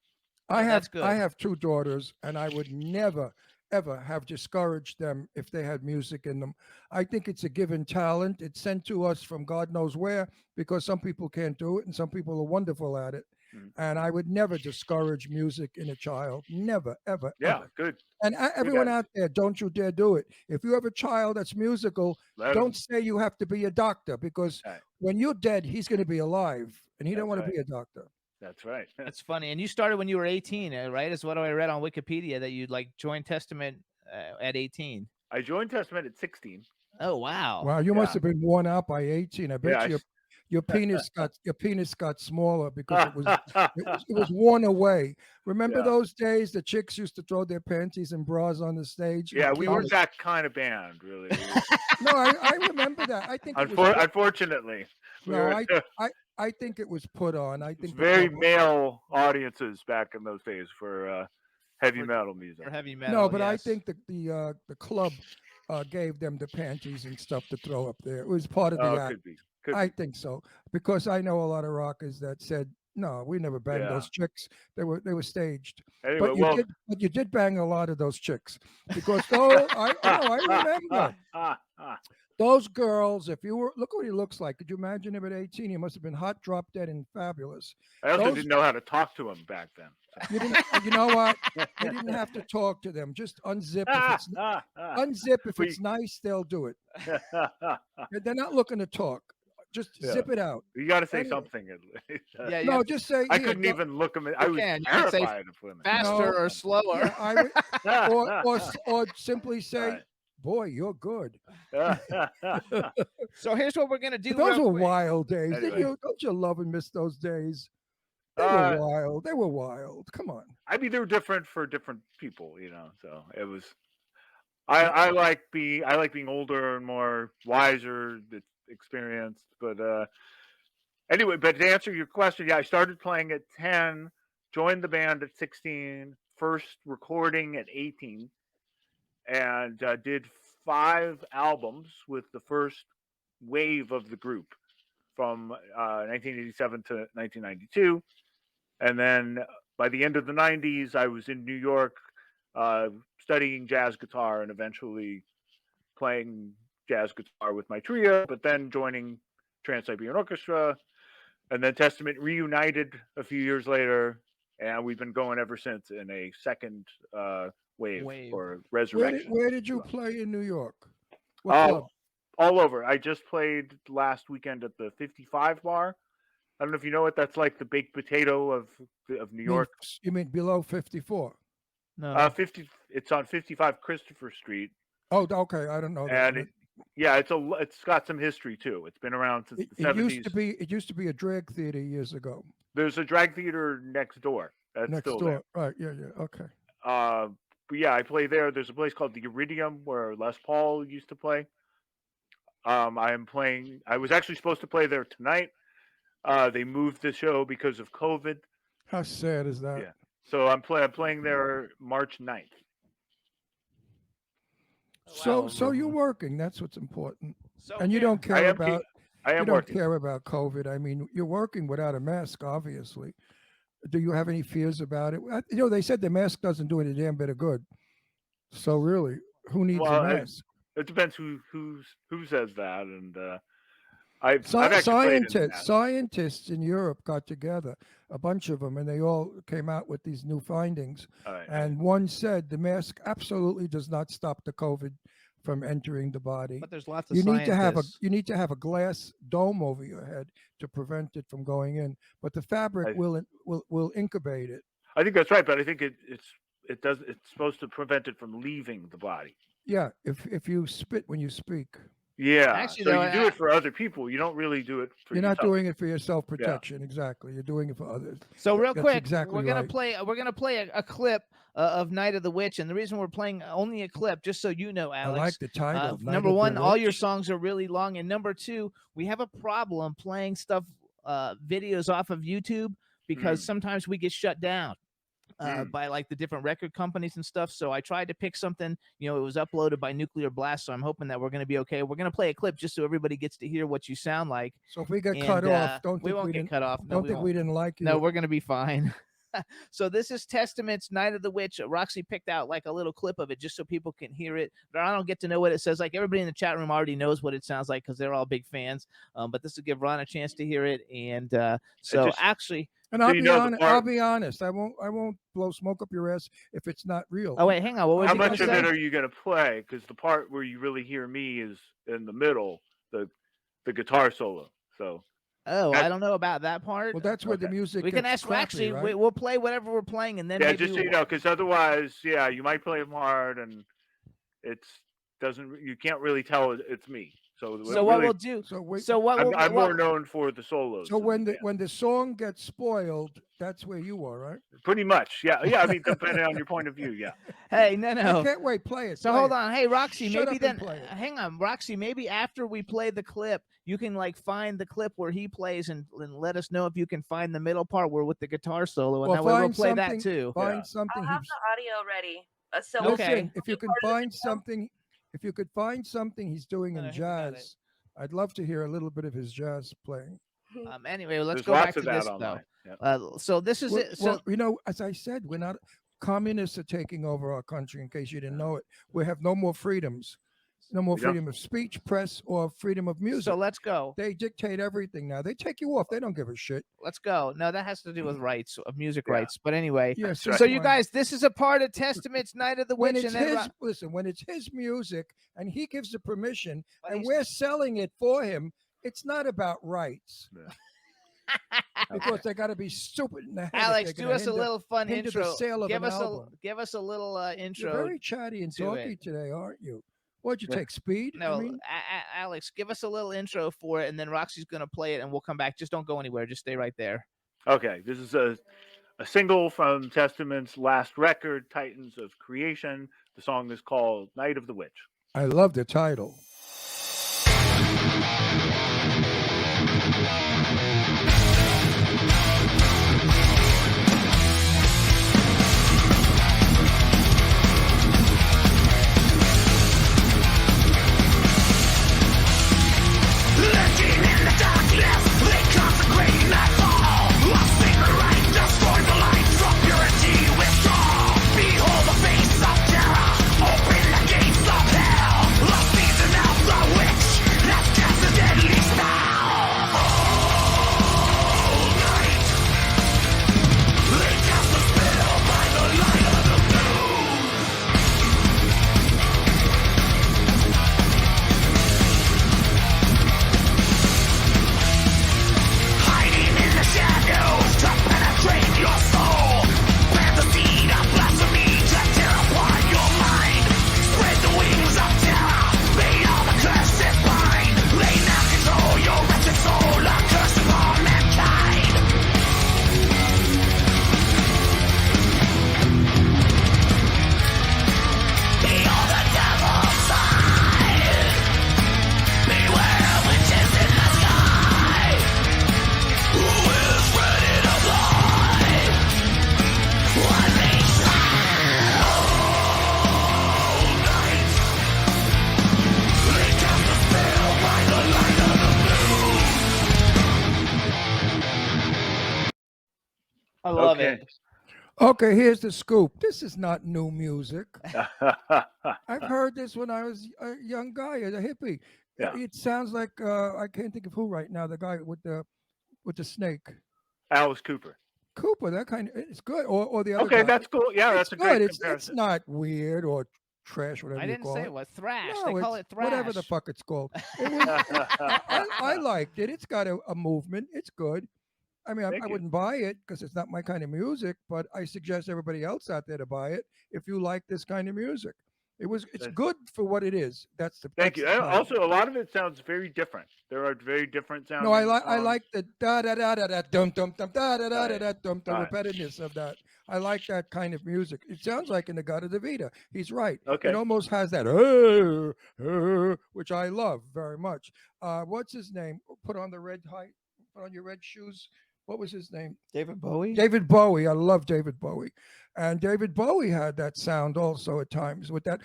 That's good. I have 2 daughters, and I would never ever have discouraged them if they had music in them. I think it's a given talent. It's sent to us from God knows where because some people can't do it and some people are wonderful at it. Mhm. And I would never discourage music in a child. Never, ever, Yeah. ever. Good. And everyone out attitude. there, don't you dare do it. If you have a child that's musical, Let 'em- don't say you have to be a doctor because Right. when you're dead, he's going to be alive and he don't That's want right. to be a doctor. That's right. That's funny. And you started when you were 18, right? Is what I read on Wikipedia that you like joined Testament at 18. I joined Testament at 16. Oh wow. Wow, you Yeah. must have been worn out by 18. I bet Yeah, you your penis got smaller because it was worn away. Remember Yeah. those days the chicks used to throw their panties and bras on the stage? Yeah, we weren't College- that kind of band, really. No, I remember that. I think it was Unfortunately, we no, were, I think it was put on. I it's think the very club. male audiences back in those days for heavy For- metal music. For heavy metal. No, but I yes. think the club gave them the panties and stuff to throw up there. It was part of the Oh, act. could be. Could I be. think so because I know a lot of rockers that said no, we never banged Yeah. those chicks. They were staged. Anyway, But well, you did bang a lot of those chicks because though I remember those girls. If you were look what he looks like. Could you imagine him at 18? He must have been hot, drop dead, and fabulous. I also those- didn't know how to talk to him back then. You didn't. You know what? You didn't have to talk to them. Just unzip if it's unzip if it's nice. They'll do it. They're not looking to talk. Just Yeah. zip it out. You got to say Anyway. something at least. Yeah, you No, have to just say. I here, couldn't go- even look him. I was can. You can say terrified of women. faster No. or slower. Yeah, I would, or simply say, Right. "Boy, you're good." So here's what we're gonna do. Those real were quick. wild days. Anyway. Don't you love and miss those days? They Uh, were wild. They were wild. Come on. I mean, they were different for different people, So it was. I like being older and more wiser, experienced. But anyway, but to answer your question, yeah, I started playing at 10, joined the band at 16, first recording at 18, and did 5 albums with the first wave of the group from 1987 to 1992. And then by the end of the 90s, I was in New York studying jazz guitar and eventually playing jazz guitar with my trio, but then joining Trans-Siberian Orchestra. And then Testament reunited a few years later, and we've been going ever since in a second wave or resurrection. Where did you play in New York? What Oh, club? all over. I just played last weekend at the 55 bar. I don't know if you know it. That's like the baked potato of New York. You mean below 54? No. 50. It's on 55 Christopher Street, Oh, okay. I don't know that. and it's got some history too. It's been around since the 70s. It used to be a drag theater years ago. There's a drag theater next door. That's Next still door. Right. Yeah. Okay. there. But yeah, I play there. There's a place called the Iridium where Les Paul used to play. I am playing. I was actually supposed to play there tonight. They moved the show because of COVID. How sad is that? Yeah. So I'm playing there March 9th. So you're working. That's what's important. So, And you yeah. don't care about I am you don't working. care about COVID. I mean, you're working without a mask, obviously. Do you have any fears about it? They said the mask doesn't do any damn bit of good. So really, who needs Well, a mask? It depends who says that, and I've actually played in that. Scientists in Europe got together, a bunch of them, and they all came out with these new findings. All right. And one said the mask absolutely does not stop the COVID from entering the body. But there's lots of You need scientists. to have a glass dome over your head to prevent it from going in. But the fabric will incubate it. I think that's right, but I think it's supposed to prevent it from leaving the body. Yeah, if you spit when you speak, Yeah. Actually, so though, you do it for other people. You don't really do it for you're yourself. not doing it for your self-protection. Exactly, you're doing it for others. So real That's quick, exactly we're gonna right. play a clip of Night of the Witch, and the reason we're playing only a clip, just so you know, I Alex. like the title. Night Number of the one, all your Witch. songs are really long, and number two, we have a problem playing stuff, videos off of YouTube because sometimes we get shut down by like the different record companies and stuff. So I tried to pick something. It was uploaded by Nuclear Blast, so I'm hoping that we're going to be okay. We're going to play a clip just so everybody gets to hear what you sound like. So if we get cut off, we won't get cut off. No, Don't think we didn't like you. No, we're going to be fine. So this is Testament's Night of the Witch. Roxy picked out like a little clip of it just so people can hear it. But I don't get to know what it says. Like everybody in the chat room already knows what it sounds like because they're all big fans. But this will give Ron a chance to hear it. And actually, and I'll be honest. I won't blow smoke up your ass if it's not real. Oh wait, hang on. What was How you gonna much of say? it are you going to play? Because the part where you really hear me is in the middle, the guitar solo. So. Oh, I don't know about that part. Well, that's where the music. We can gets ask. crappy, Actually, right? we'll play whatever we're playing, and then Yeah, maybe just so you know, because otherwise, you might play them hard, and you can't really tell it's me. So So what really, we'll do? So wait, So what? I'm, We'll, I'm what more known for the solos. so in when the band. when the song gets spoiled, that's where you are, right? Pretty much, yeah. I mean, depending on your point of view, yeah. hey, no, I no. can't wait. Play it. So play hold it. on. Hey, Roxy, Shut maybe up and then play it. hang on, Roxy. Maybe after we play the clip, you can like find the clip where he plays and let us know if you can find the middle part where with the guitar solo, and Well, that way we'll find play that something. too. Find Yeah. something. I'll have he's- the audio ready. So Okay. Listen, if you can find something, if you could find something he's doing No, in no, he got it. jazz, I'd love to hear a little bit of his jazz playing. Anyway, let's There's go lots back of to that this online. though. Yeah. So this is Well, it. So as I said, we're not communists are taking over our country. In case you didn't know it, we have no more freedoms, no more We don't. freedom of speech, press, or freedom of music. so let's go. They dictate everything now. They take you off. They don't give a shit. Let's go. No, that has to do with rights of music Yeah. rights. But anyway, Yes. right. so you guys, this is a part of Testament's Night of the when Witch, it's and then his listen, when it's his music and he gives the permission But and he's- we're selling it for him, it's not about rights. Because they got to be stupid in the head. if Alex, they're do gonna us a hinder- little fun hinder the intro. sale of Give an us album. a little You're intro. very chatty and to talky it. today, aren't you? What'd you Yeah. take? Speed? No, I mean, Alex, give us a little intro for it, and then Roxy's gonna play it, and we'll come back. Just don't go anywhere. Just stay right there. Okay, this is a single from Testament's last record, Titans of Creation. The song is called Night of the Witch. I love the title. Lurking in the darkness, they consecrate nightfall. Lost in the light, destroy the light, from purity withdraw. Behold the face of terror, open the gates of hell. The season of the witch, that casts a deadly spell. All night, they cast a spell by the light of the moon. Hiding in the shadows to penetrate your soul. Plant the seed of blasphemy to tear apart your mind. Spread the wings of terror, may all the curses bind. They now control your wretched soul, a curse upon mankind. Behold the devil's side. Beware witches in the sky. Who is ready to fly? One nation. All night. They cast a spell by the light of the moon. I love Okay. it. Okay, here's the scoop. This is not new music. I've heard this when I was a young guy, as a hippie. Yeah. It sounds like I can't think of who right now. The guy with the snake, Alice Cooper. Cooper. That kind of it's good. Or the other Okay, guy. that's cool. Yeah, It's that's a great good. It's comparison. not weird or trash, whatever I you didn't call say it. it was thrash. No, They call it's it thrash. whatever the fuck it's called. It was, I liked it. It's got a movement. It's good. I mean, Thank I you. wouldn't buy it because it's not my kind of music, but I suggest everybody else out there to buy it if you like this kind of music. It's Thank- good for what it is. That's the Thank that's you. the And title. also, a lot of it sounds very different. There are very different sounding No, I songs. like the da da da da da dum dum dum da da da da da dum the Right. repetitiveness of that. I like that kind of music. It sounds like in the God of the Vita. He's right. Okay. It almost has that which I love very much. What's his name? Put on the red high. Put on your red shoes. What was his name? David Bowie. David Bowie. I love David Bowie. And David Bowie had that sound also at times with that.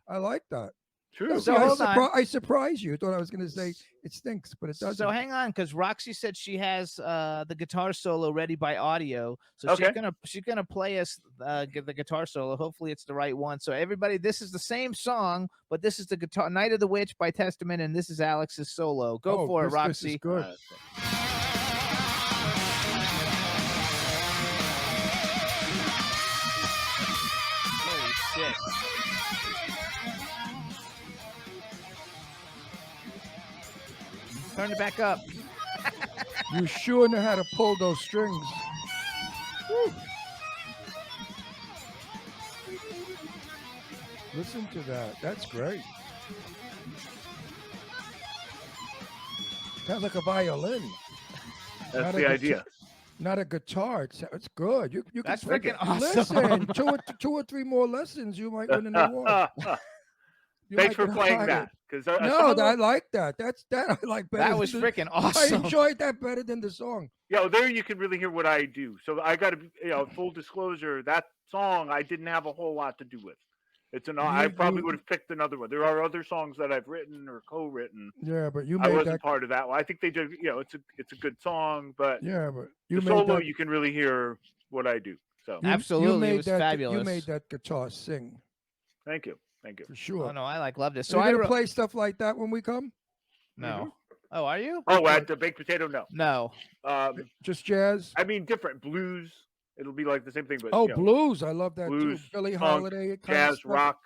I like that. True. So See, hold on. I surprised you. Thought I was going to say it stinks, but it doesn't. So hang on, because Roxy said she has the guitar solo ready by audio. So Okay. she's gonna play us the guitar solo. Hopefully it's the right one. So everybody, this is the same song, but this is the guitar Night of the Witch by Testament, and this is Alex's solo. Go Oh, for it, this is Roxy. good. Holy shit. Turn it back up. You sure know how to pull those strings. Woo. Listen to that. That's great. Sounds like a violin. That's Not the a idea. Not a guitar. It's good. You can That's Thank you. freaking awesome. listen. Two or three more lessons, you might win an award. You Thanks might for get playing hired. that. Because No, I like that. That I like better. That was than freaking the, I awesome. enjoyed that better than the song. yeah, well, there you can really hear what I do. So I got to, full disclosure, that song I didn't have a whole lot to do with. I probably would have picked another one. There are other songs that I've written or co-written. Yeah, but you I made wasn't that. part of that one. I think they did. It's a good song, but Yeah, but the you made solo that. you can really hear what I do. So Absolutely, it was You fabulous. made that guitar sing thank you. for sure. Oh no, I loved it. So So you're I gonna wrote. play stuff like that when we come? No. Oh, are you? Oh, at the baked potato, no. No. Just jazz? I mean different blues. It'll be like the same thing, but Oh, blues! I love that blues, too. Billie funk, Holiday, kind of jazz, stuff. rock.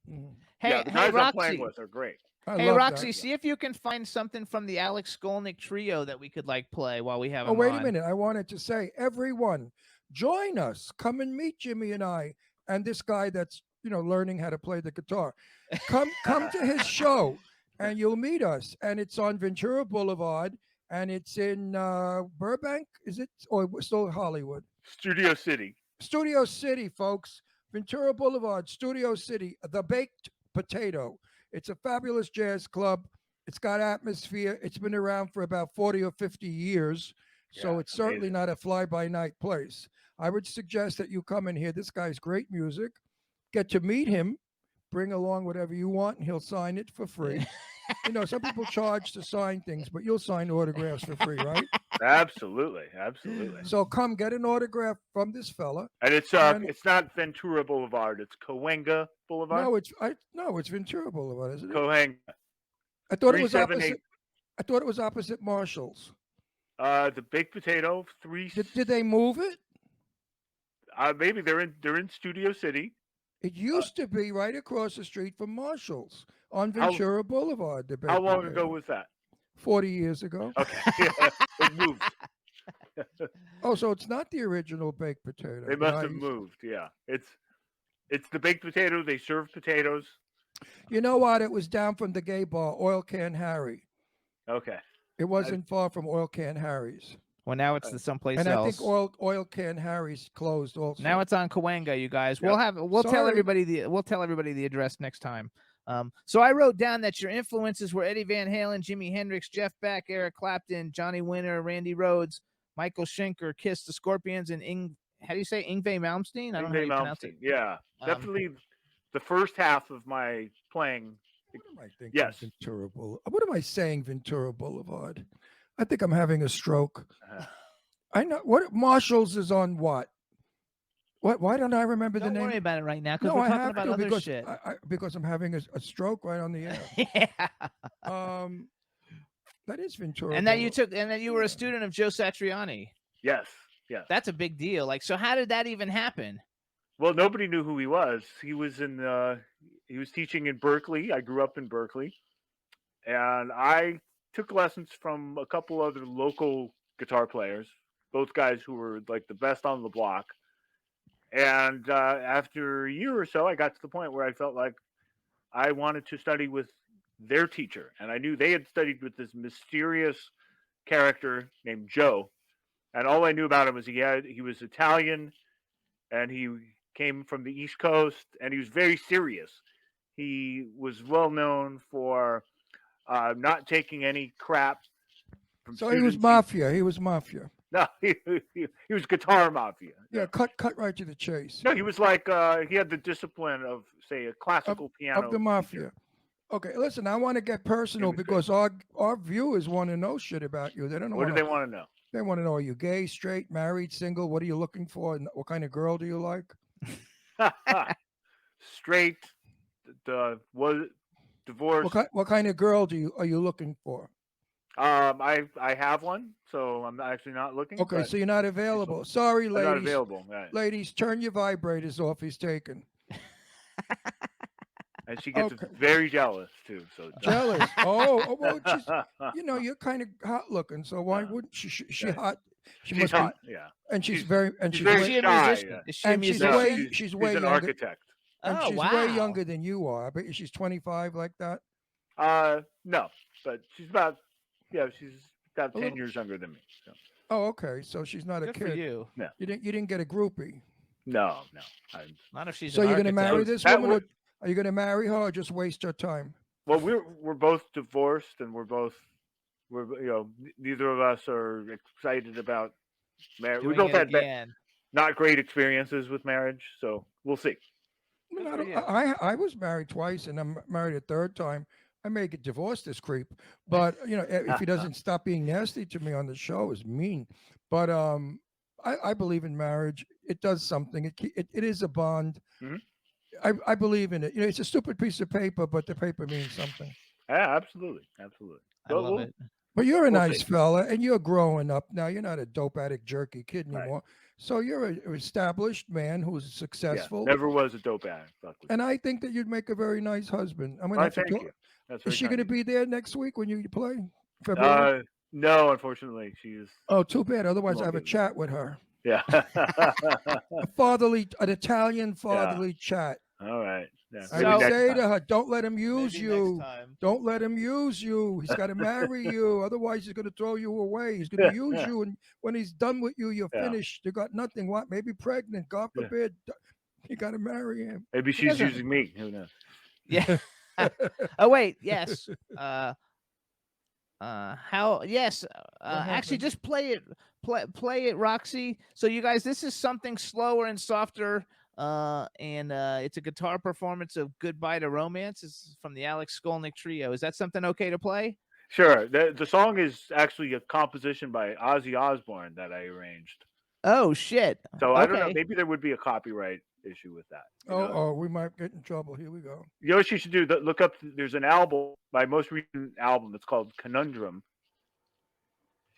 Mhm. Hey, Yeah, the hey, guys I'm playing Roxy. with are great. I Hey, love Roxy. that. See if you can find something from the Alex Skolnick trio that we could like play while we have Oh, him wait on. a minute! I wanted to say, everyone, join us. Come and meet Jimmy and I, and this guy that's learning how to play the guitar. Come to his show, and you'll meet us. And it's on Ventura Boulevard, and it's in Burbank. Is it? Or still Hollywood? Studio City. Studio City, folks. Ventura Boulevard, Studio City, the Baked Potato. It's a fabulous jazz club. It's got atmosphere. It's been around for about 40 or 50 years. So Yeah, it's certainly amazing. not a fly by night place. I would suggest that you come and hear this guy's great music, get to meet him, bring along whatever you want, and he'll sign it for free. Some people charge to sign things, but you'll sign autographs for free, right? Absolutely. So come get an autograph from this fella. And it's And- it's not Ventura Boulevard. It's Cahuenga Boulevard. No, it's Ventura Boulevard, isn't it? Cahuenga. I thought it was 378. opposite. I thought it was opposite Marshall's. The baked potato. Did they move it? Maybe they're in Studio City. It used to be right across the street from Marshall's on Ventura Boulevard. The How baked long potato. ago was that? 40 years ago. Okay, yeah, it moved. Oh, so it's not the original baked potato. They must have moved. Yeah, it's the baked potato. They serve potatoes. You know what? It was down from the gay bar, Oil Can Harry. Okay. It wasn't far from Oil Can Harry's. Well, now it's the someplace And else. I think Oil Can Harry's closed also. Now it's on Cahuenga, you guys. Yep. We'll tell Sorry. everybody the address next time. So I wrote down that your influences were Eddie Van Halen, Jimi Hendrix, Jeff Beck, Eric Clapton, Johnny Winter, Randy Rhoads, Michael Schenker, Kiss, the Scorpions, and how do you say Yngwie Malmsteen? I don't know how you pronounce it. Yeah, definitely the first half of my playing. What am I thinking? Yes. Ventura Boulevard. What am I saying? Ventura Boulevard. I think I'm having a stroke. I know what Marshall's is on what? What? Why don't I remember Don't the name? worry about it right now because No, we're I talking have about to other because shit. because I'm having a stroke right on the air. Yeah. That is Ventura. And that Boulevard. you were a student of Joe Satriani. Yes. That's a big deal. Like, so how did that even happen? Well, nobody knew who he was. He was teaching in Berkeley. I grew up in Berkeley, and I took lessons from a couple other local guitar players, both guys who were like the best on the block. And after a year or so, I got to the point where I felt like I wanted to study with their teacher, and I knew they had studied with this mysterious character named Joe. And all I knew about him was he was Italian, and he came from the East Coast, and he was very serious. He was well known for not taking any crap from So he was students. mafia. He was mafia. No, he was guitar mafia. Yeah, cut right to the chase. No, he was like he had the discipline of, say, a classical piano Of the mafia. Okay, listen, I want to get personal was great. because our viewers want to know shit about you. They don't know What do they want to know? They want to know, are you gay, straight, married, single? What are you looking for? And what kind of girl do you like? Straight, was divorced. What kind of girl are you looking for? I have one, so I'm actually not looking. Okay, but so you're not available. Sorry, I'm ladies. not available. Right. Ladies, turn your vibrators off. He's taken. And she gets Okay. very jealous too. So Jealous. Oh, well, you're kind of hot looking, so why Yeah. wouldn't she? She Yeah. hot. She she's must hot. be, Yeah. and she's she's- very, and she's she's very Is she a shy, musician? yeah. Is she a And she's No, musician? she's she's way an younger. architect. and Oh, she's wow. way younger than you are. I bet you she's 25 like that. No, but she's about Yeah, she's about A 10 little- years younger than me. So. Oh, okay. So she's not a Good for kid. you. You didn't get a groupie. No. Not if she's So an you're gonna marry architect. this That woman, would- or are you gonna marry her, or just waste your time? Well, we're both divorced, and we're neither of us are excited about marriage. We Doing both it had again. not great experiences with marriage, so we'll see. I, mean, Good I, for don't- you. I was married twice, and I'm married a third time. I may get divorced, this creep, but if he doesn't stop being nasty to me on the show, is mean. But I believe in marriage. It does something. It is a bond. Mhm. I believe in it. It's a stupid piece of paper, but the paper means something. Yeah, absolutely. I But love it. But you're a We'll nice see. fella, and you're growing up now. You're not a dope addict, jerky kid Right. anymore. So you're an established man who's Yeah, successful. never was a dope addict. Luckily. And I think that you'd make a very nice husband. I'm gonna Why, have to thank talk. you. That's Is very she kind gonna of you. be there next week when you play? February? No, unfortunately, she's Oh, too bad. Otherwise, I have a okay. chat with her. yeah. An Italian fatherly chat. All right. Yeah. I Maybe would next say time. to her, "Don't let him use Maybe you. next time. Don't let him use you. He's got to marry you. Otherwise, he's going to throw you away. He's going to use you, and when he's done with you, you're Yeah. finished. You got nothing. What? Maybe pregnant. God Yeah. forbid. You got to marry him." Maybe she's doesn't- using me. Who knows? Yeah. Oh wait, yes. How? Yes. Actually, happened? just play it, Roxy. So you guys, this is something slower and softer. And it's a guitar performance of "Goodbye to Romance." It's from the Alex Skolnick Trio. Is that something okay to play? Sure. The song is actually a composition by Ozzy Osbourne that I arranged. Oh shit. So I don't know. Okay. Maybe there would be a copyright issue with that. you know? Oh, we might get in trouble. Here we go. You know what you should do? Look up. There's an album, my most recent album. It's called Conundrum,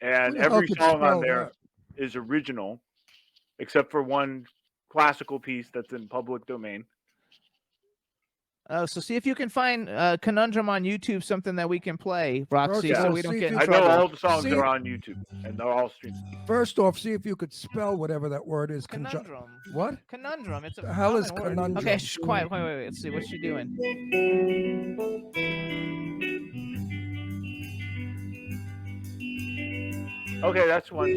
and Who the hell every could song on spell there that? is original, except for one classical piece that's in public domain. Oh, so see if you can find Conundrum on YouTube, something that we can play, Roxy, First so of we all, don't see get if in you- I know trouble. all the songs See- are on YouTube, and they're all streamed. First off, see if you could spell whatever that word is. Conundrum. What? Conundrum. It's a The hell is common word. conundrum? Okay, quiet. Wait. Let's see. What's she doing? Okay, that's one.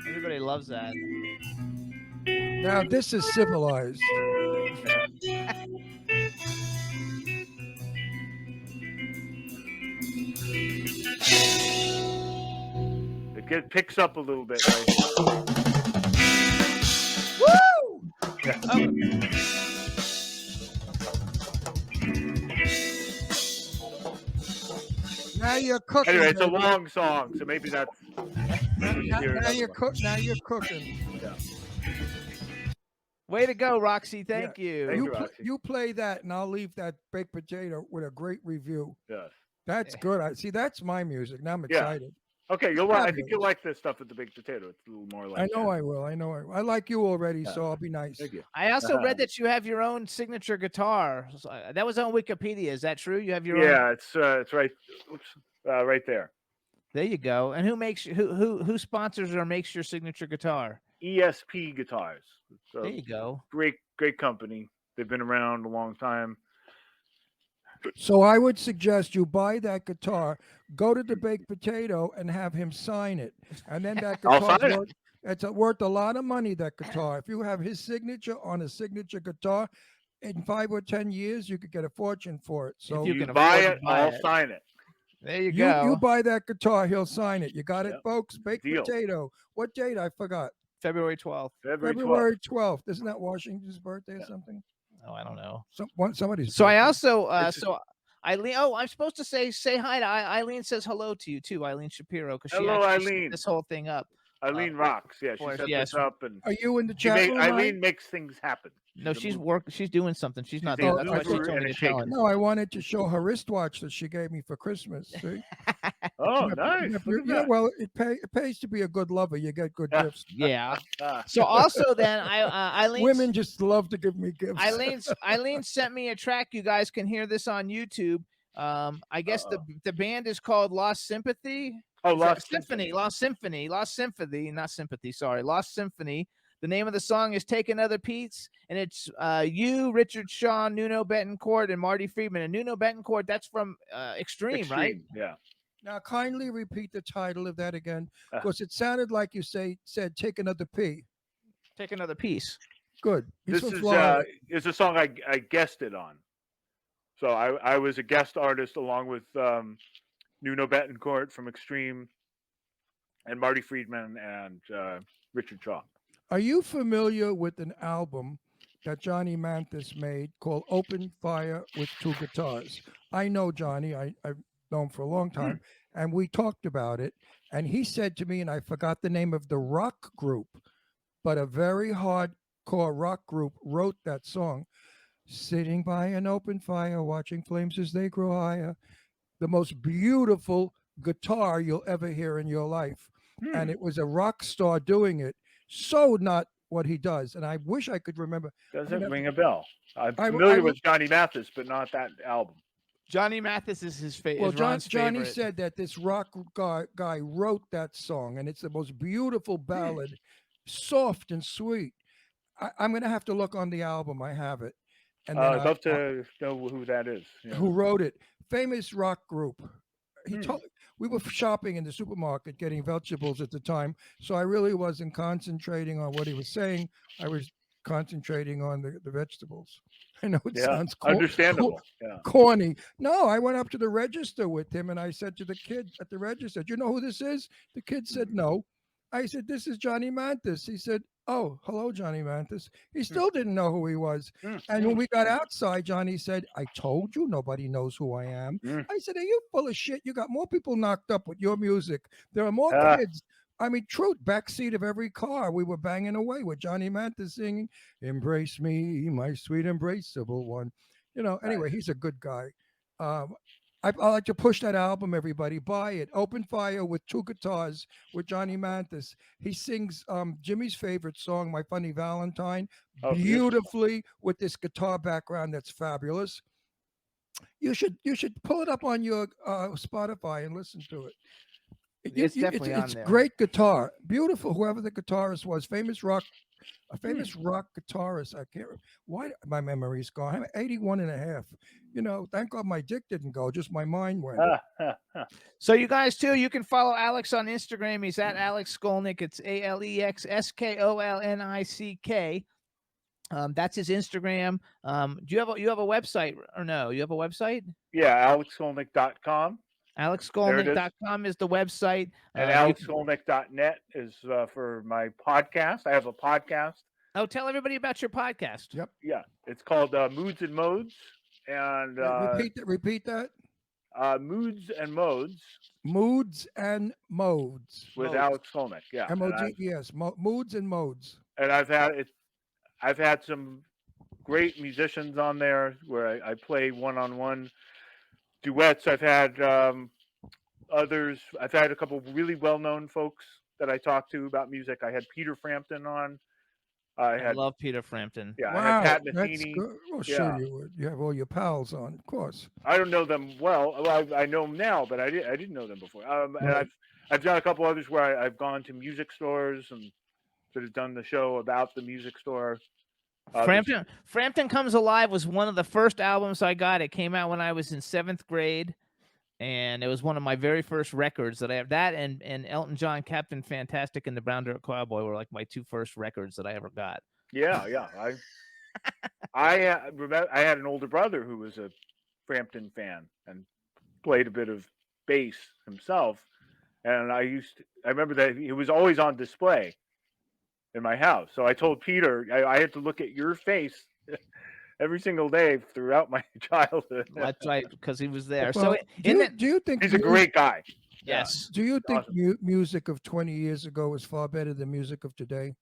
Everybody loves that. Now this is civilized. It picks up a little bit. Right here. Woo! Now you're cooking. Anyway, it's a baby. long song, so maybe that's. Now, hear now another you're one. Now you're cooking. Way to go, Roxy. Thank you. Thank You, you, pl- Roxy. you play that, and I'll leave that baked potato with a great review. Yes. That's good. See, that's my music. Now I'm Yeah. excited. Okay, I think you'll like this stuff with the baked potato. It's a little more like. I know that. I will. I know I will. I like you already, Yeah. so I'll be nice. Thank you. I also Uh-huh. read that you have your own signature guitar. That was on Wikipedia. Is that true? You have your own. Yeah, it's right. Oops, right there. There you go. And who sponsors or makes your signature guitar? ESP Guitars. So There you go. great company. They've been around a long time. So I would suggest you buy that guitar, go to the baked potato, and have him sign it. And then that I'll guitar's sign it. it's worth a lot of money, that guitar. If you have his signature on a signature guitar, in 5 or 10 years, you could get a fortune for it. So you You can buy afford to it, buy I'll it. sign it. There you you go. buy that guitar, he'll sign it. You got it, Yep. folks? Baked Deal. potato. What date? I forgot. February 12th. February 12th. Isn't that Washington's birthday or Yeah. something? Oh, I don't know. Somebody's So I birthday. also It's- so Eileen. Oh, I'm supposed to say hi to Eileen. Says hello to you too, Eileen Shapiro, because she Hello, actually set Eileen. this whole thing up. Eileen rocks. Yeah, she course, set yes. this up, and Are you in the chat room? Eileen makes things happen. No, a she's mover. She's doing something. She's not a there. That's why she mover told and me a to tell shaker. her. No, I wanted to show her wristwatch that she gave me for Christmas. See? Oh, Yeah, nice. Look at yeah, that. well, it pays to be a good lover. You get good gifts. Yeah. So also then Women just love to give me gifts. Eileen sent me a track. You guys can hear this on YouTube. I guess the band is called Lost Sympathy. Oh, Is that- Lost Symphony. Lost Symphony. Lost Symphony. Not Sympathy. Sorry. Lost Symphony. The name of the song is Take Another Piece, and it's you, Richard Shaw, Nuno Betancourt, and Marty Friedman. And Nuno Betancourt, that's from Extreme, right? Yeah. Now, kindly repeat the title of that again, Uh. because it sounded like you said take another P. Take Another Piece. Good. He's This from is Florida. is a song I guested on. So I was a guest artist along with Nuno Betancourt from Extreme, and Marty Friedman and Richard Shaw. Are you familiar with an album that Johnny Mathis made called Open Fire with Two Guitars? I know Johnny. I've known him for a long time, and we talked about it. And he said to me, and I forgot the name of the rock group, but a very hardcore rock group wrote that song. Sitting by an open fire, watching flames as they grow higher. The most beautiful guitar you'll ever hear in your life. And it was a rock star doing it. So not what he does. And I wish I could remember. Doesn't ring a bell. I'm I familiar will- with Johnny Mathis, but not that album. Johnny Mathis is his favorite. Well, Ron's Johnny favorite. said that this rock guy wrote that song, and it's the most beautiful ballad, soft and sweet. I'm going to have to look on the album. I have it. And then I'd love to know who that is. Yeah. who wrote it? Famous rock group. He Hmm. told we were shopping in the supermarket getting vegetables at the time, so I really wasn't concentrating on what he was saying. I was concentrating on the vegetables. I know it Yeah, sounds understandable. Yeah. corny. No, I went up to the register with him and I said to the kid at the register, "Do you know who this is?" The kid said, "No." I said, "This is Johnny Mathis." He said, "Oh, hello, Johnny Mathis." He still didn't know who he was. And when we got outside, Johnny said, "I told you nobody knows who I am." I said, "Are you full of shit? You got more people knocked up with your music. There are more kids." I mean, truth, backseat of every car, we were banging away with Johnny Mathis singing, "Embrace me, my sweet embraceable one." You know, anyway, he's a good guy. I like to push that album, everybody. Buy it. Open Fire with Two Guitars with Johnny Mathis. He sings Jimmy's favorite song, My Funny Valentine, beautifully with this guitar background that's fabulous. You should pull it up on your Spotify and listen to it. It's definitely on it's there. great guitar. Beautiful, whoever the guitarist was. A famous rock guitarist. I can't. Why my memory's gone? I'm 81 and a half. You know, thank God my dick didn't go. Just my mind went. So you guys too, you can follow Alex on Instagram. He's at Alex Skolnick. It's AlexSkolnick. That's his Instagram. Do you have a website or no? You have a website? Yeah, alexskolnick.com. AlexSkolnick.com is the website. And alexskolnick.net is for my podcast. I have a podcast. Oh, tell everybody about your podcast. Yep. Yeah, it's called Moods and Modes. And Repeat that. Moods and Modes. Moods and Modes. With Alex Skolnick. Yeah. MODES. Moods and Modes. And I've had some great musicians on there where I play one-on-one duets. I've had others. I've had a couple of really well-known folks that I talked to about music. I had Peter Frampton on. I love Peter Frampton. Yeah, Wow, I had Pat that's Metheny. good. Well, sure you would. You have all your pals on, of course. I don't know them well. I know them now, but I didn't know them before. And I've done a couple others where I've gone to music stores and sort of done the show about the music store. Frampton Comes Alive was one of the first albums I got. It came out when I was in 7th grade, and it was one of my very first records that I have. That and Elton John, Captain Fantastic and the Brown Dirt Cowboy were like my two first records that I ever got. Yeah. I remember I had an older brother who was a Frampton fan and played a bit of bass himself, and I remember that he was always on display in my house. So I told Peter I had to look at your face every single day throughout my childhood. That's right, because he was there. Well, So do you think he's a great guy? Yes. Do you think awesome. music of 20 years ago is far better than music of today?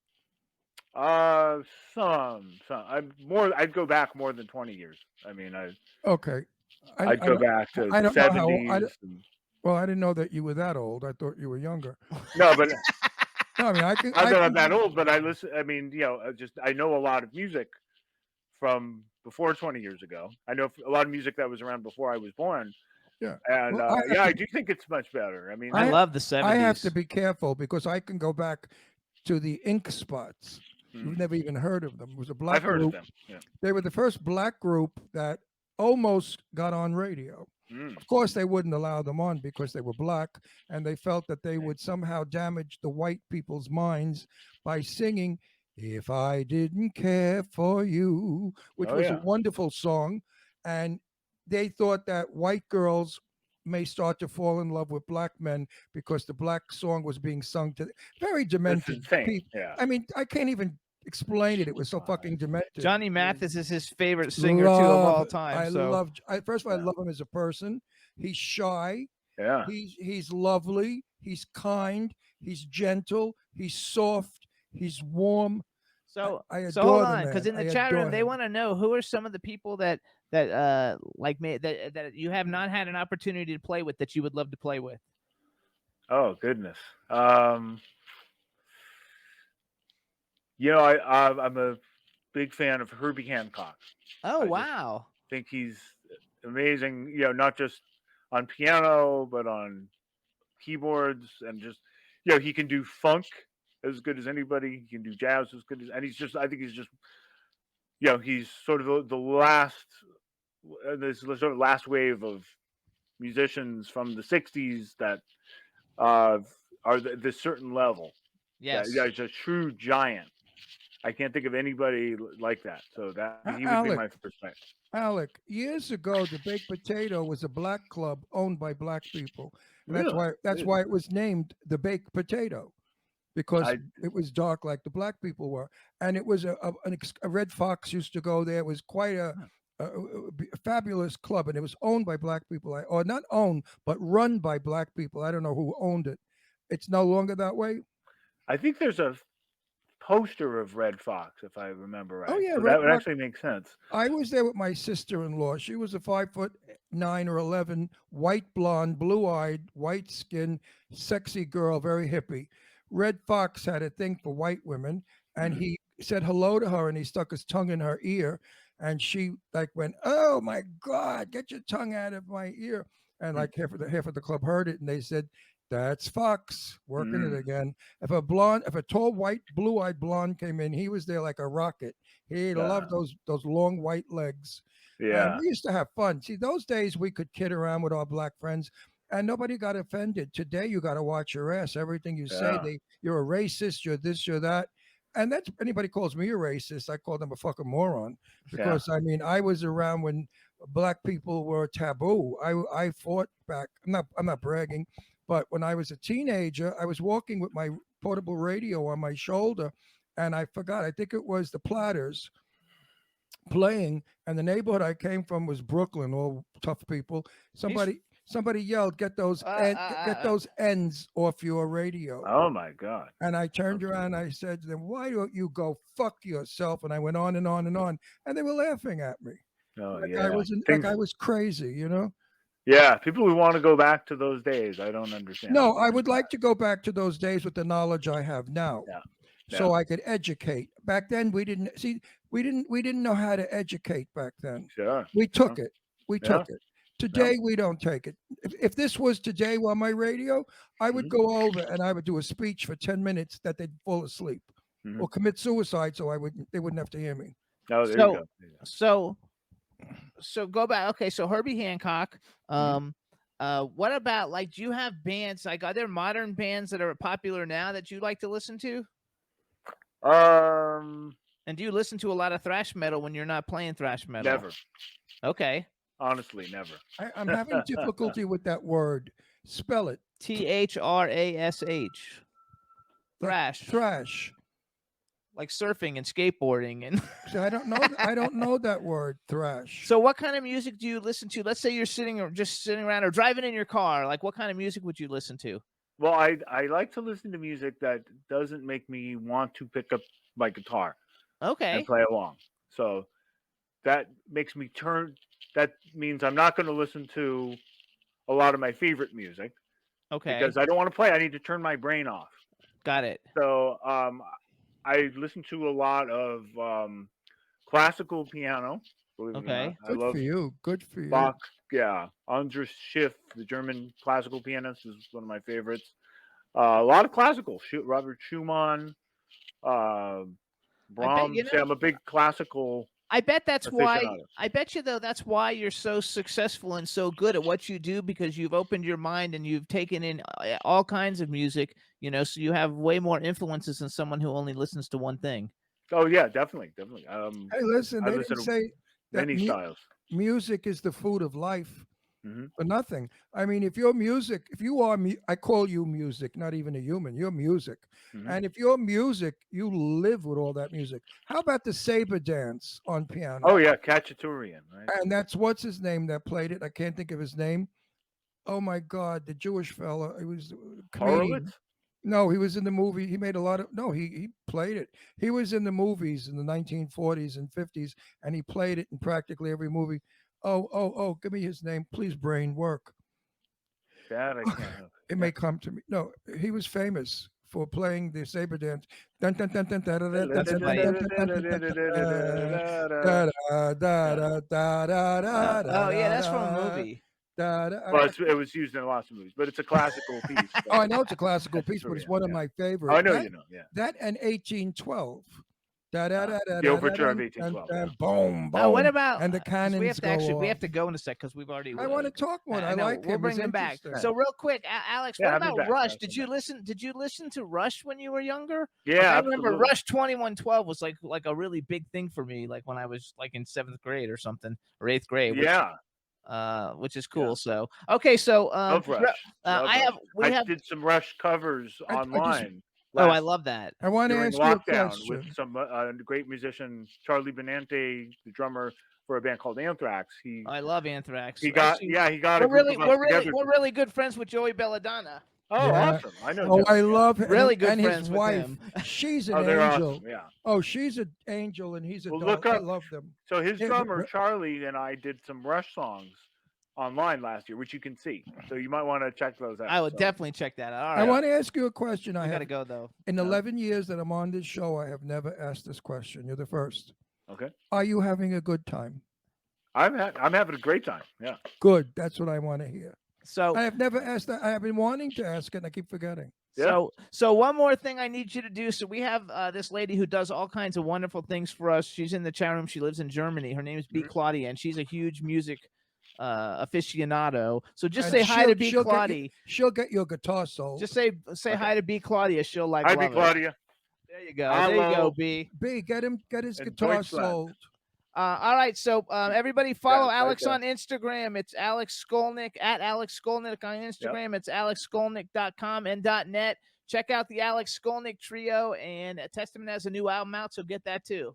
Some. I'm more. I'd go back more than 20 years. I mean, Okay. I'd go back to I the don't know how old, 70s. well, I didn't know that you were that old. I thought you were younger. No, but No, I mean, I can, not I that I'm that can, old. But I listen. I mean, just I know a lot of music from before 20 years ago. I know a lot of music that was around before I was born. yeah. And Well, I have yeah, I to, do think it's much better. I mean, I I, love the I have to 70s. be careful because I can go back to the Ink Spots. You've never even heard of them. It was a I've black heard of group. them. Yeah. They were the first black group that almost got on radio. Mm. Of course, they wouldn't allow them on because they were black, and they felt that they Right. would somehow damage the white people's minds by singing "If I Didn't Care for You," which Oh was a yeah. wonderful song. And they thought that white girls may start to fall in love with black men because the black song was being sung to very That's demented insane. people. Yeah. I mean, I can't even explain it. It was so fucking demented. Johnny Mathis is his favorite singer too of all time. I So love. First of all, I Yeah. love him as a person. He's shy. Yeah. He's lovely. He's kind. He's gentle. He's soft. He's warm. so I so hold adore the on, because man. in the I chat adore room they him. want to know who are some of the people that like me that you have not had an opportunity to play with that you would love to play with. Oh goodness. I'm a big fan of Herbie Hancock. Oh I just wow. think he's amazing. Not just on piano, but on keyboards and just he can do funk as good as anybody. He can do jazz as good as, and he's just. I think he's just. He's sort of the last. This sort of last wave of musicians from the '60s that uh, are this certain level. Yes. Yeah, he's a true giant. I can't think of anybody like that. So that he would be Alec, my first pick. Alec, years ago, the Baked Potato was a black club owned by black people, and that's Really? why it was named the Baked Potato, because I it was dark like the black people were, and it was a Red Fox used to go there. It was quite a fabulous club, and it was owned by black people, or not owned, but run by black people. I don't know who owned it. It's no longer that way. I think there's a poster of Red Fox, if I remember Oh right. yeah, So Red that would Fox. actually make sense. I was there with my sister-in-law. She was a 5'9" or 11, white blonde, blue-eyed, white skin, sexy girl, very hippie. Red Fox had a thing for white women, and Mhm. he said hello to her, and he stuck his tongue in her ear, and she like went, "Oh my God, get your tongue out of my ear!" And Mm. like half of the club heard it, and they said, "That's Fox working it Mm. again." If a tall white, blue-eyed blonde came in, he was there like a rocket. He Yeah. loved those long white legs. And Yeah. we used to have fun. See, those days we could kid around with our black friends and nobody got offended. Today you got to watch your ass. Everything you say, Yeah. you're a racist, you're this, you're that. And that's anybody calls me a racist, I call them a fucking moron. Yeah. Because I mean, I was around when black people were taboo. I fought back. I'm not bragging, but when I was a teenager, I was walking with my portable radio on my shoulder and I forgot. I think it was the Platters playing, and the neighborhood I came from was Brooklyn, all tough people. Somebody yelled, get those ends off your radio." Oh my God. And I turned around and I said to them, "Why don't you go fuck yourself?" And I went on and on and on, and they were laughing at me Oh like yeah. I was crazy, you know. Yeah. People who want to go back to those days, I don't understand. No, I would like to go back to those days with the knowledge I have now. Yeah. So I could educate. Back then we didn't know how to educate back then. Sure. We took it. We Yeah. took it. Today we don't take it. If this was today on my radio, I would go over and I would do a speech for 10 minutes that they'd fall asleep Mhm. or commit suicide so they wouldn't have to hear me. Oh, there you So go. There you go. so go back. Okay, so Herbie Hancock. Mhm. What about, like, do you have bands, like, are there modern bands that are popular now that you like to listen to? And do you listen to a lot of thrash metal when you're not playing thrash metal? Never. Okay. Honestly, never. I'm having difficulty with that word. Spell it. THRASH. Thrash. Thrash. Like surfing and skateboarding and See, I don't know that word, thrash. So what kind of music do you listen to? Let's say you're sitting around or driving in your car. Like, what kind of music would you listen to? Well, I like to listen to music that doesn't make me want to pick up my guitar Okay. and play along. So that makes me turn. That means I'm not going to listen to a lot of my favorite music Okay. because I don't want to play. I need to turn my brain off. Got it. So I listen to a lot of classical piano. Believe it or not, Okay. I Good love for you. Good for you. Bach. Yeah, Andras Schiff, the German classical pianist, is one of my favorites. A lot of classical. Robert Schumann, I bet Brahms. Yeah, I'm a big classical I bet that's why. aficionado. I bet you though that's why you're so successful and so good at what you do, because you've opened your mind and you've taken in all kinds of music. So you have way more influences than someone who only listens to one thing. Oh yeah, definitely. Hey, listen, I they listen didn't to say that many styles. music is the food of life Hmm. for nothing. I mean, if you are, I call you music, not even a human, you're music. Hmm. And if you're music, you live with all that music. How about the saber dance on piano? Oh yeah, Khachaturian, right? And that's what's his name that played it. I can't think of his name. Oh my God, the Jewish fella. He was a comedian. Horowitz. No, he was in the movie. He made a lot of. No, he played it. He was in the movies in the 1940s and 50s, and he played it in practically every movie. Oh! Give me his name, please. Brain work. That I can't help. It may come to me. No, he was famous for playing the saber dance. Dun, dun, dun, dun, da, da, da, dun, That's dun, dun, funny. dun, dun, dun, dun, dun, da, da, da, da, da, da, da, Oh yeah, that's from a da, movie. da, da. Well, it was used in lots of movies, but it's a classical piece. Oh, I know it's a classical piece, but it's one of Yeah. my Oh, favorites. I know you know. Yeah. That and 1812. Da, da, da, da, The da, overture da, of dun, 1812, dun, yeah. boom, boom. Oh, what about? And the 'cause cannons we have to go actually we off. have to go in a sec because we've already. I want to talk more. I know. like We'll him. bring He's him back. interesting. So real quick, Alex, Yeah, what have me about back. Rush? I'll Did come you back. listen? Did you listen to Rush when you were younger? Yeah, I remember absolutely. Rush 2112 was like a really big thing for me, like when I was like in 7th grade or something, or 8th grade. Which is cool. Yeah. So okay, so Love Rush. Love I have Rush. I did some Rush covers I just- online. I love that. I want to during ask you a lockdown with question. some great musician, Charlie Benante, the drummer for a band called Anthrax. I love Anthrax. He got Actually, a group of us together. we're really good friends with Joey Belladonna. Oh, Yeah. awesome! I know. Oh, Joey, I yeah. love him. Really good and his friends with wife. him. She's an Oh, they're angel. awesome. Yeah. Oh, she's an angel, and he's a Well, dog. look I up- love them. So his Yeah, drummer but- Charlie and I did some Rush songs online last year, which you can see. So you might want to check those out. I would So- definitely check that out. All I right, want to ask you a question. I we gotta have go though. in 11 years that I'm on this show, I have never asked this question. You're the first. Okay. Are you having a good time? I'm having a great time. Yeah. Good. That's what I want to hear. So I have never asked that. I have been wanting to ask it, and I keep forgetting. Yeah. So one more thing I need you to do. So we have this lady who does all kinds of wonderful things for us. She's in the chat room. She lives in Germany. Her name is B. Claudia, and she's a huge music aficionado. So just And say hi to B. she'll get you- Claudia. She'll get your guitar sold. Just say hi to B. Claudia. She'll like Hi, love B. it. Claudia. There you go. There you go, Hello. B. B, get his And guitar Deutschland. sold. All right, so everybody follow right Alex there. on Instagram. It's Alex Skolnick at Alex Skolnick on Instagram. It's alexskolnick.com and .net. Check out the Alex Skolnick Trio, and Testament has a new album out, so get that too.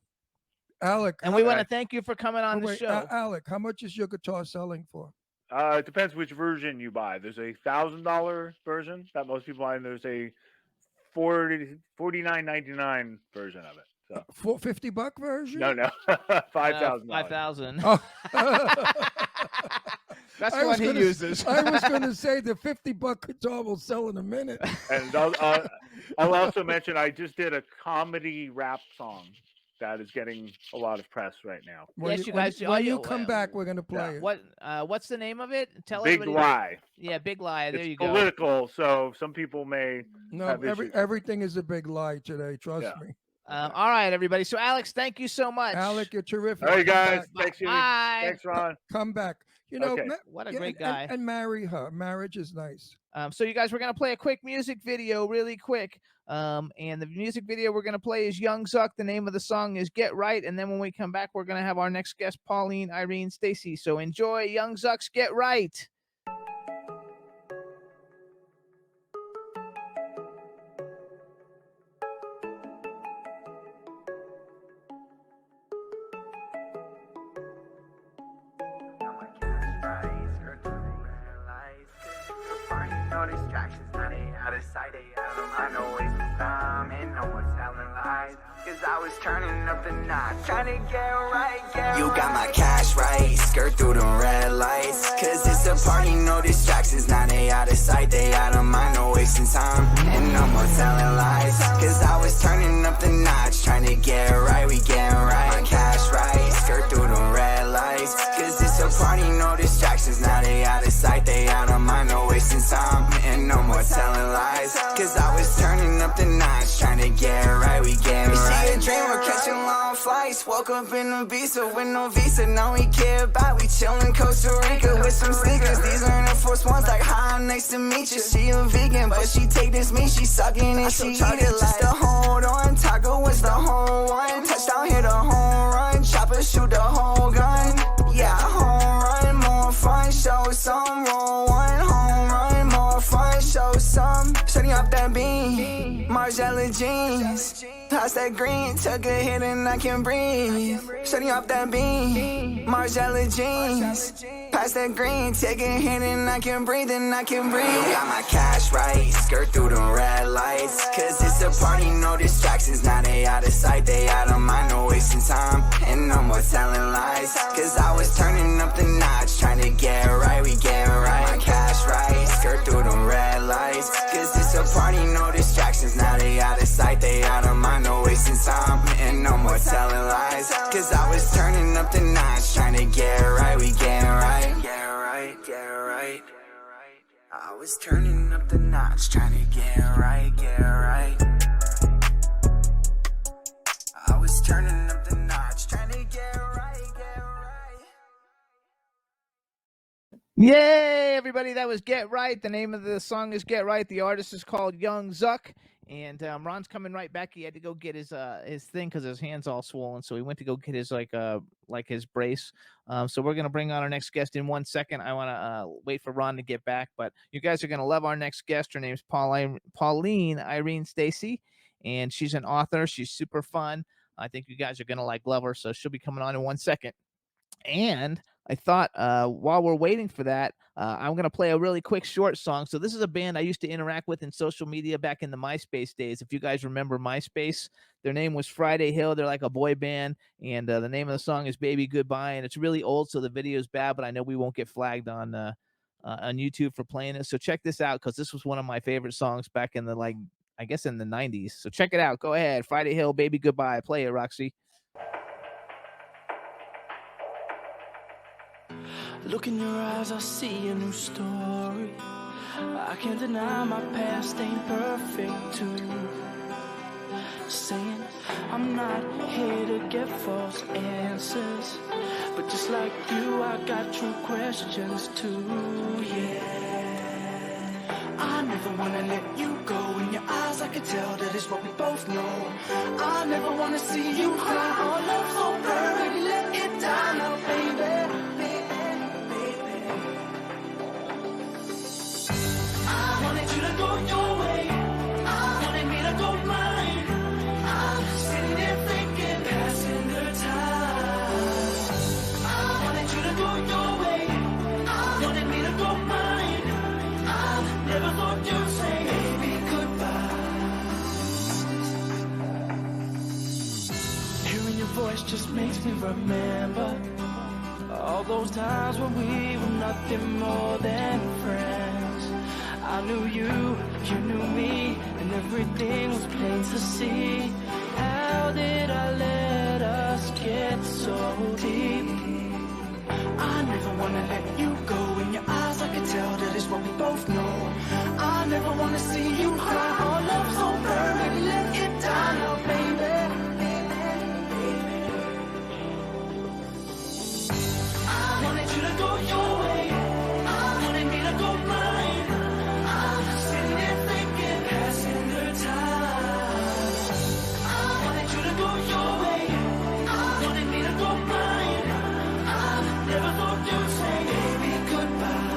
Alec, And we want to thank you for coming on the wait, show. Alec, how much is your guitar selling for? It depends which version you buy. There's a $1,000 version that most people buy, and there's a $49.99 version of it. So $50 version? no, $5,000. 5,000. Oh. That's I the was one he gonna- uses. I was going to say the $50 guitar will sell in a minute. And I'll also mention I just did a comedy rap song that is getting a lot of press right now. Yes, you guys- When oh, you you- come back, we're going to play it. What's the name of it? Tell Big everybody. Lie. Yeah, Big Lie. There It's you go. political, so some people may. No, have issues with it. everything is a big lie today. Trust Yeah. me. All right, everybody. So Alex, thank you so much. Alec, you're terrific. All right, Come guys. back. Thanks, Jimmy. Bye. Thanks, Ron. Come back. You know, Okay. What a yeah, great and- guy. And marry her. Marriage is nice. So you guys, we're gonna play a quick music video, really quick. And the music video we're gonna play is Young Zuck. The name of the song is Get Right. And then when we come back, we're gonna have our next guest, Pauline Irene Stacey. So enjoy Young Zuck's Get Right. No distractions, honey. out of sight, they out of mind. No wasting time, ain't no more telling lies. Cause I was turning up the notch, trying to get right, You got my cash right, skirt through the red lights. Cause it's a party, no distractions. Now they out of sight, they out of mind. No wasting time, and no more telling lies. Cause I was turning up the notch, trying to get right, we getting right. My cash right, skirt through the red lights. Cause it's a party, no distractions. Now they out of sight, they out of mind. No wasting time, and no more telling lies. Cause I was turning up the notch, trying to get right, we getting right. A dreamer catching long flights, woke up in a visa with no visa. Now we care about, we chillin' Costa Rica with some sneakers. These are the first ones like, hi, nice to meet you. She a vegan, but she take this meat, she sucking and she eat it just to hold on. Taco was the whole one, touchdown hit a home run, chopper shoot the whole gun. Yeah, home run, more fun, show some. Roll one, home run, more fun, show some. Shutting up that bean, Margiela jeans. Toss that green, took a hit and I can breathe. Shutting off that beam, Margiela jeans. Pass that green, take a hit and I can breathe and I can breathe. You got my cash right, skirt through the red lights. Cause it's a party, no distractions. Now they out of sight, they out of mind. No wasting time, and no more telling lies. Cause I was turning up the notch, trying to get right, we getting right. My cash right, skirt through the red lights. Cause it's a party, no distractions. Now they out of sight, they out of mind. No wasting time, and no more telling lies. Cause I was turning up the notch, trying to get right, we getting right. Get right, get right. I was turning up the notch, trying to get right, get right. I was turning up the notch, trying to get right, get right. Yay, everybody. That was Get Right. The name of the song is Get Right. The artist is called Young Zuck. And Ron's coming right back. He had to go get his thing because his hand's all swollen. So he went to go get his like his brace. So we're gonna bring on our next guest in 1 second. I want to wait for Ron to get back, but you guys are gonna love our next guest. Her name's Pauline Irene Stacey, and she's an author. She's super fun. I think you guys are gonna love her. So she'll be coming on in 1 second. And I thought while we're waiting for that, I'm going to play a really quick short song. So this is a band I used to interact with in social media back in the MySpace days. If you guys remember MySpace, their name was Friday Hill. They're like a boy band. And the name of the song is Baby Goodbye. And it's really old, so the video is bad, but I know we won't get flagged on YouTube for playing it. So check this out, because this was one of my favorite songs back in the, I guess in the 90s. So check it out. Go ahead. Friday Hill, Baby Goodbye. Play it, Roxy. Look in your eyes, I see a new story. I can't deny my past ain't perfect too. Saying I'm not here to get false answers, but just like you, I got true questions too. Yeah, I never wanna let you go. In your eyes, I can tell that it's what we both know. I never wanna see you cry. Our love so perfect, let it die now, baby. I wanted you to go your way. I wanted me to go mine. I'm sitting there thinking, passing the time. I wanted you to go your way. I wanted me to go mine. I never thought you'd say, baby, goodbye. Hearing your voice just makes me remember all those times when we were nothing more than friends. I knew you, you knew me, and everything was plain to see. How did I let us get so deep? I never wanna let you go. In your eyes I can tell that it's what we both know. I never wanna see you cry. Our love so perfect, let it die now, baby. I wanted you to go your way. I wanted me to go mine. I'm sitting there thinking, passing the time. I wanted you to go your way. I wanted me to go mine. I never thought you'd say, baby, goodbye.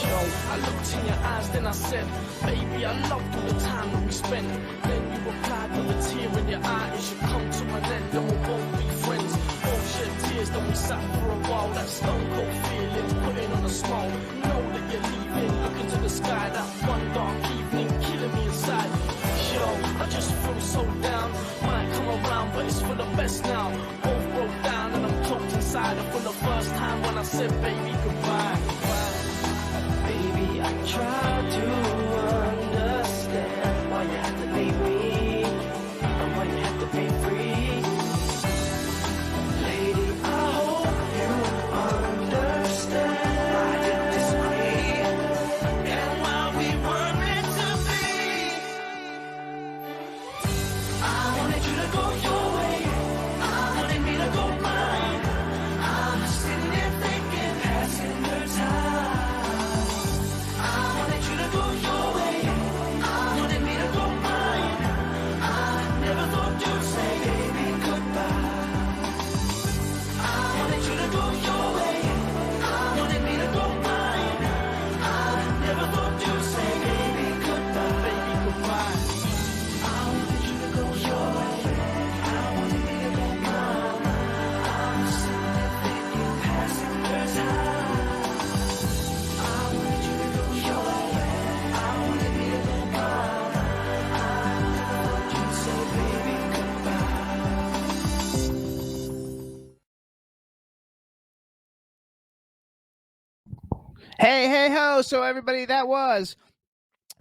Yo, I looked in your eyes, then I said, baby, I loved all the time that we spent. Then you replied with a tear in your eye. It should come to an end, then we'll both be friends. Both shed tears, then we sat for a while. That stone cold feeling, putting on a smile. Know that you're leaving decided for the first time when I said, baby, goodbye. Baby, I tried to understand why you had to leave me and why you had to be free. Lady, I hope you understand why you disagree and why we were meant to be. I wanted you to go your way, I wanted me to go mine. I'm sitting there thinking, passing the time. I wanted you to go your way, I wanted me to go mine. I never thought you'd say, baby, goodbye. I wanted you to go your way, I wanted me to go mine. I never thought you'd say, baby, goodbye, baby, goodbye. I wanted you to go your way, I wanted me to go mine. I'm sitting there thinking, passing the time. I wanted you to go your way, I wanted me to go mine. I never thought you'd say, baby, goodbye. Hey ho. So everybody, that was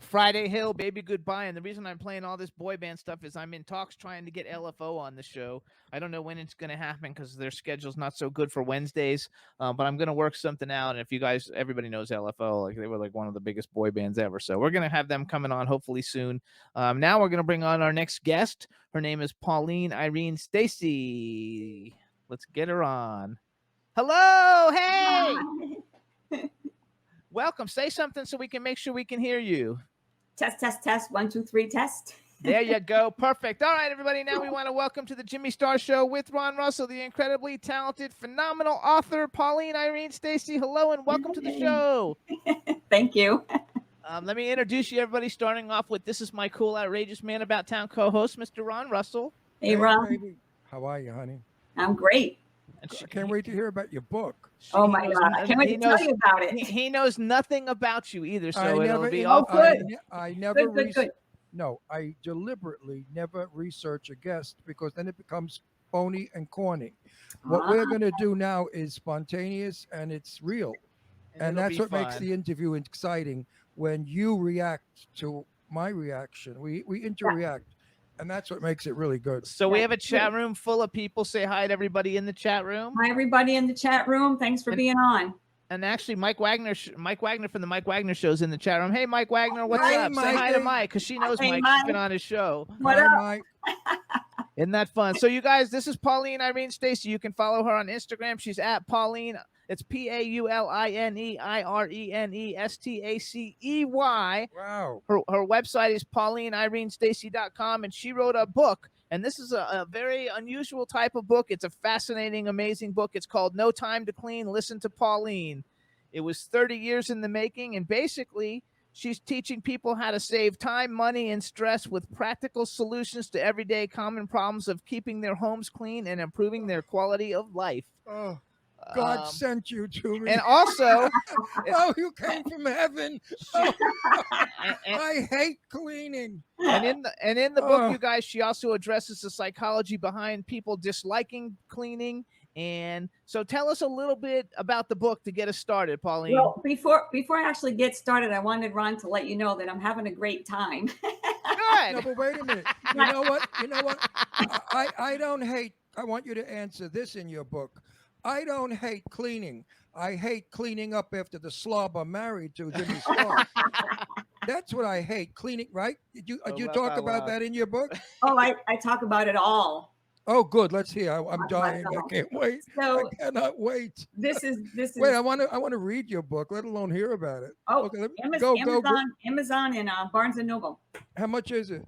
Friday Hill, Baby Goodbye. And the reason I'm playing all this boy band stuff is I'm in talks trying to get LFO on the show. I don't know when it's going to happen because their schedule's not so good for Wednesdays, but I'm going to work something out. And if you guys, everybody knows LFO, like they were like one of the biggest boy bands ever. So we're going to have them coming on hopefully soon. Now we're going to bring on our next guest. Her name is Pauline Irene Stacey. Let's get her on. Hello. Hey. Welcome. Say something so we can make sure we can hear you. Test, test, test. 1, 2, 3, test. There you go. Perfect. All right, everybody. Now we want to welcome to the Jimmy Star Show with Ron Russell, the incredibly talented, phenomenal author, Pauline Irene Stacey. Hello and welcome to the show. Thank you. Let me introduce you, everybody, starting off with this is my cool, outrageous man about town co-host, Mr. Ron Russell. Hey, Ron. baby. How are you, honey? I'm great. And I can't wait to hear about your book. Oh, my God. I can't wait to tell you about it. He knows nothing about you either, so I it'll never, be you all know, good. I never Good. No, I deliberately never research a guest because then it becomes phony and corny. What we're going to do now is spontaneous and it's real. And it'll that's be what makes fun. the interview exciting when you react to my reaction. We interact, and that's what makes it really good. So we have a chat room full of people. Say hi to everybody in the chat room. Hi, everybody in the chat room. Thanks for being on. And actually, Mike Wagner from the Mike Wagner Show's in the chat room. Hey, Mike Wagner, what's Hey, up? Say hi to Mikey. Mike because she knows Hey, Mike. Mike. She's been on his show. What Hi, up? Mike. Isn't that fun? So you guys, this is Pauline Irene Stacey. You can follow her on Instagram. She's at Pauline. It's PaulineIrenestacey. Wow. Her website is PaulineIreneStacey.com, and she wrote a book. And this is a very unusual type of book. It's a fascinating, amazing book. It's called No Time to Clean. Listen to Pauline. It was 30 years in the making, and basically she's teaching people how to save time, money, and stress with practical solutions to everyday common problems of keeping their homes clean and improving their quality of life. Oh, God sent you to me. And also, oh, you came from heaven. Oh, and I hate cleaning. in the book, Oh. you guys, she also addresses the psychology behind people disliking cleaning. And so tell us a little bit about the book to get us started, Pauline. Well, before I actually get started, I wanted Ron to let you know that I'm having a great time. Good. No, but wait a minute. You know what? I don't hate. I want you to answer this in your book. I don't hate cleaning. I hate cleaning up after the slob I'm married to, Jimmy Slob. That's what I hate, cleaning, right? Did you talk about that in your book? Oh, I talk about it all. Oh, good. Let's hear. I'm dying. I can't wait. So I cannot wait. this is Wait, I want to read your book, let alone hear about it. Oh, okay, Amazon and Barnes and Noble. How much is it?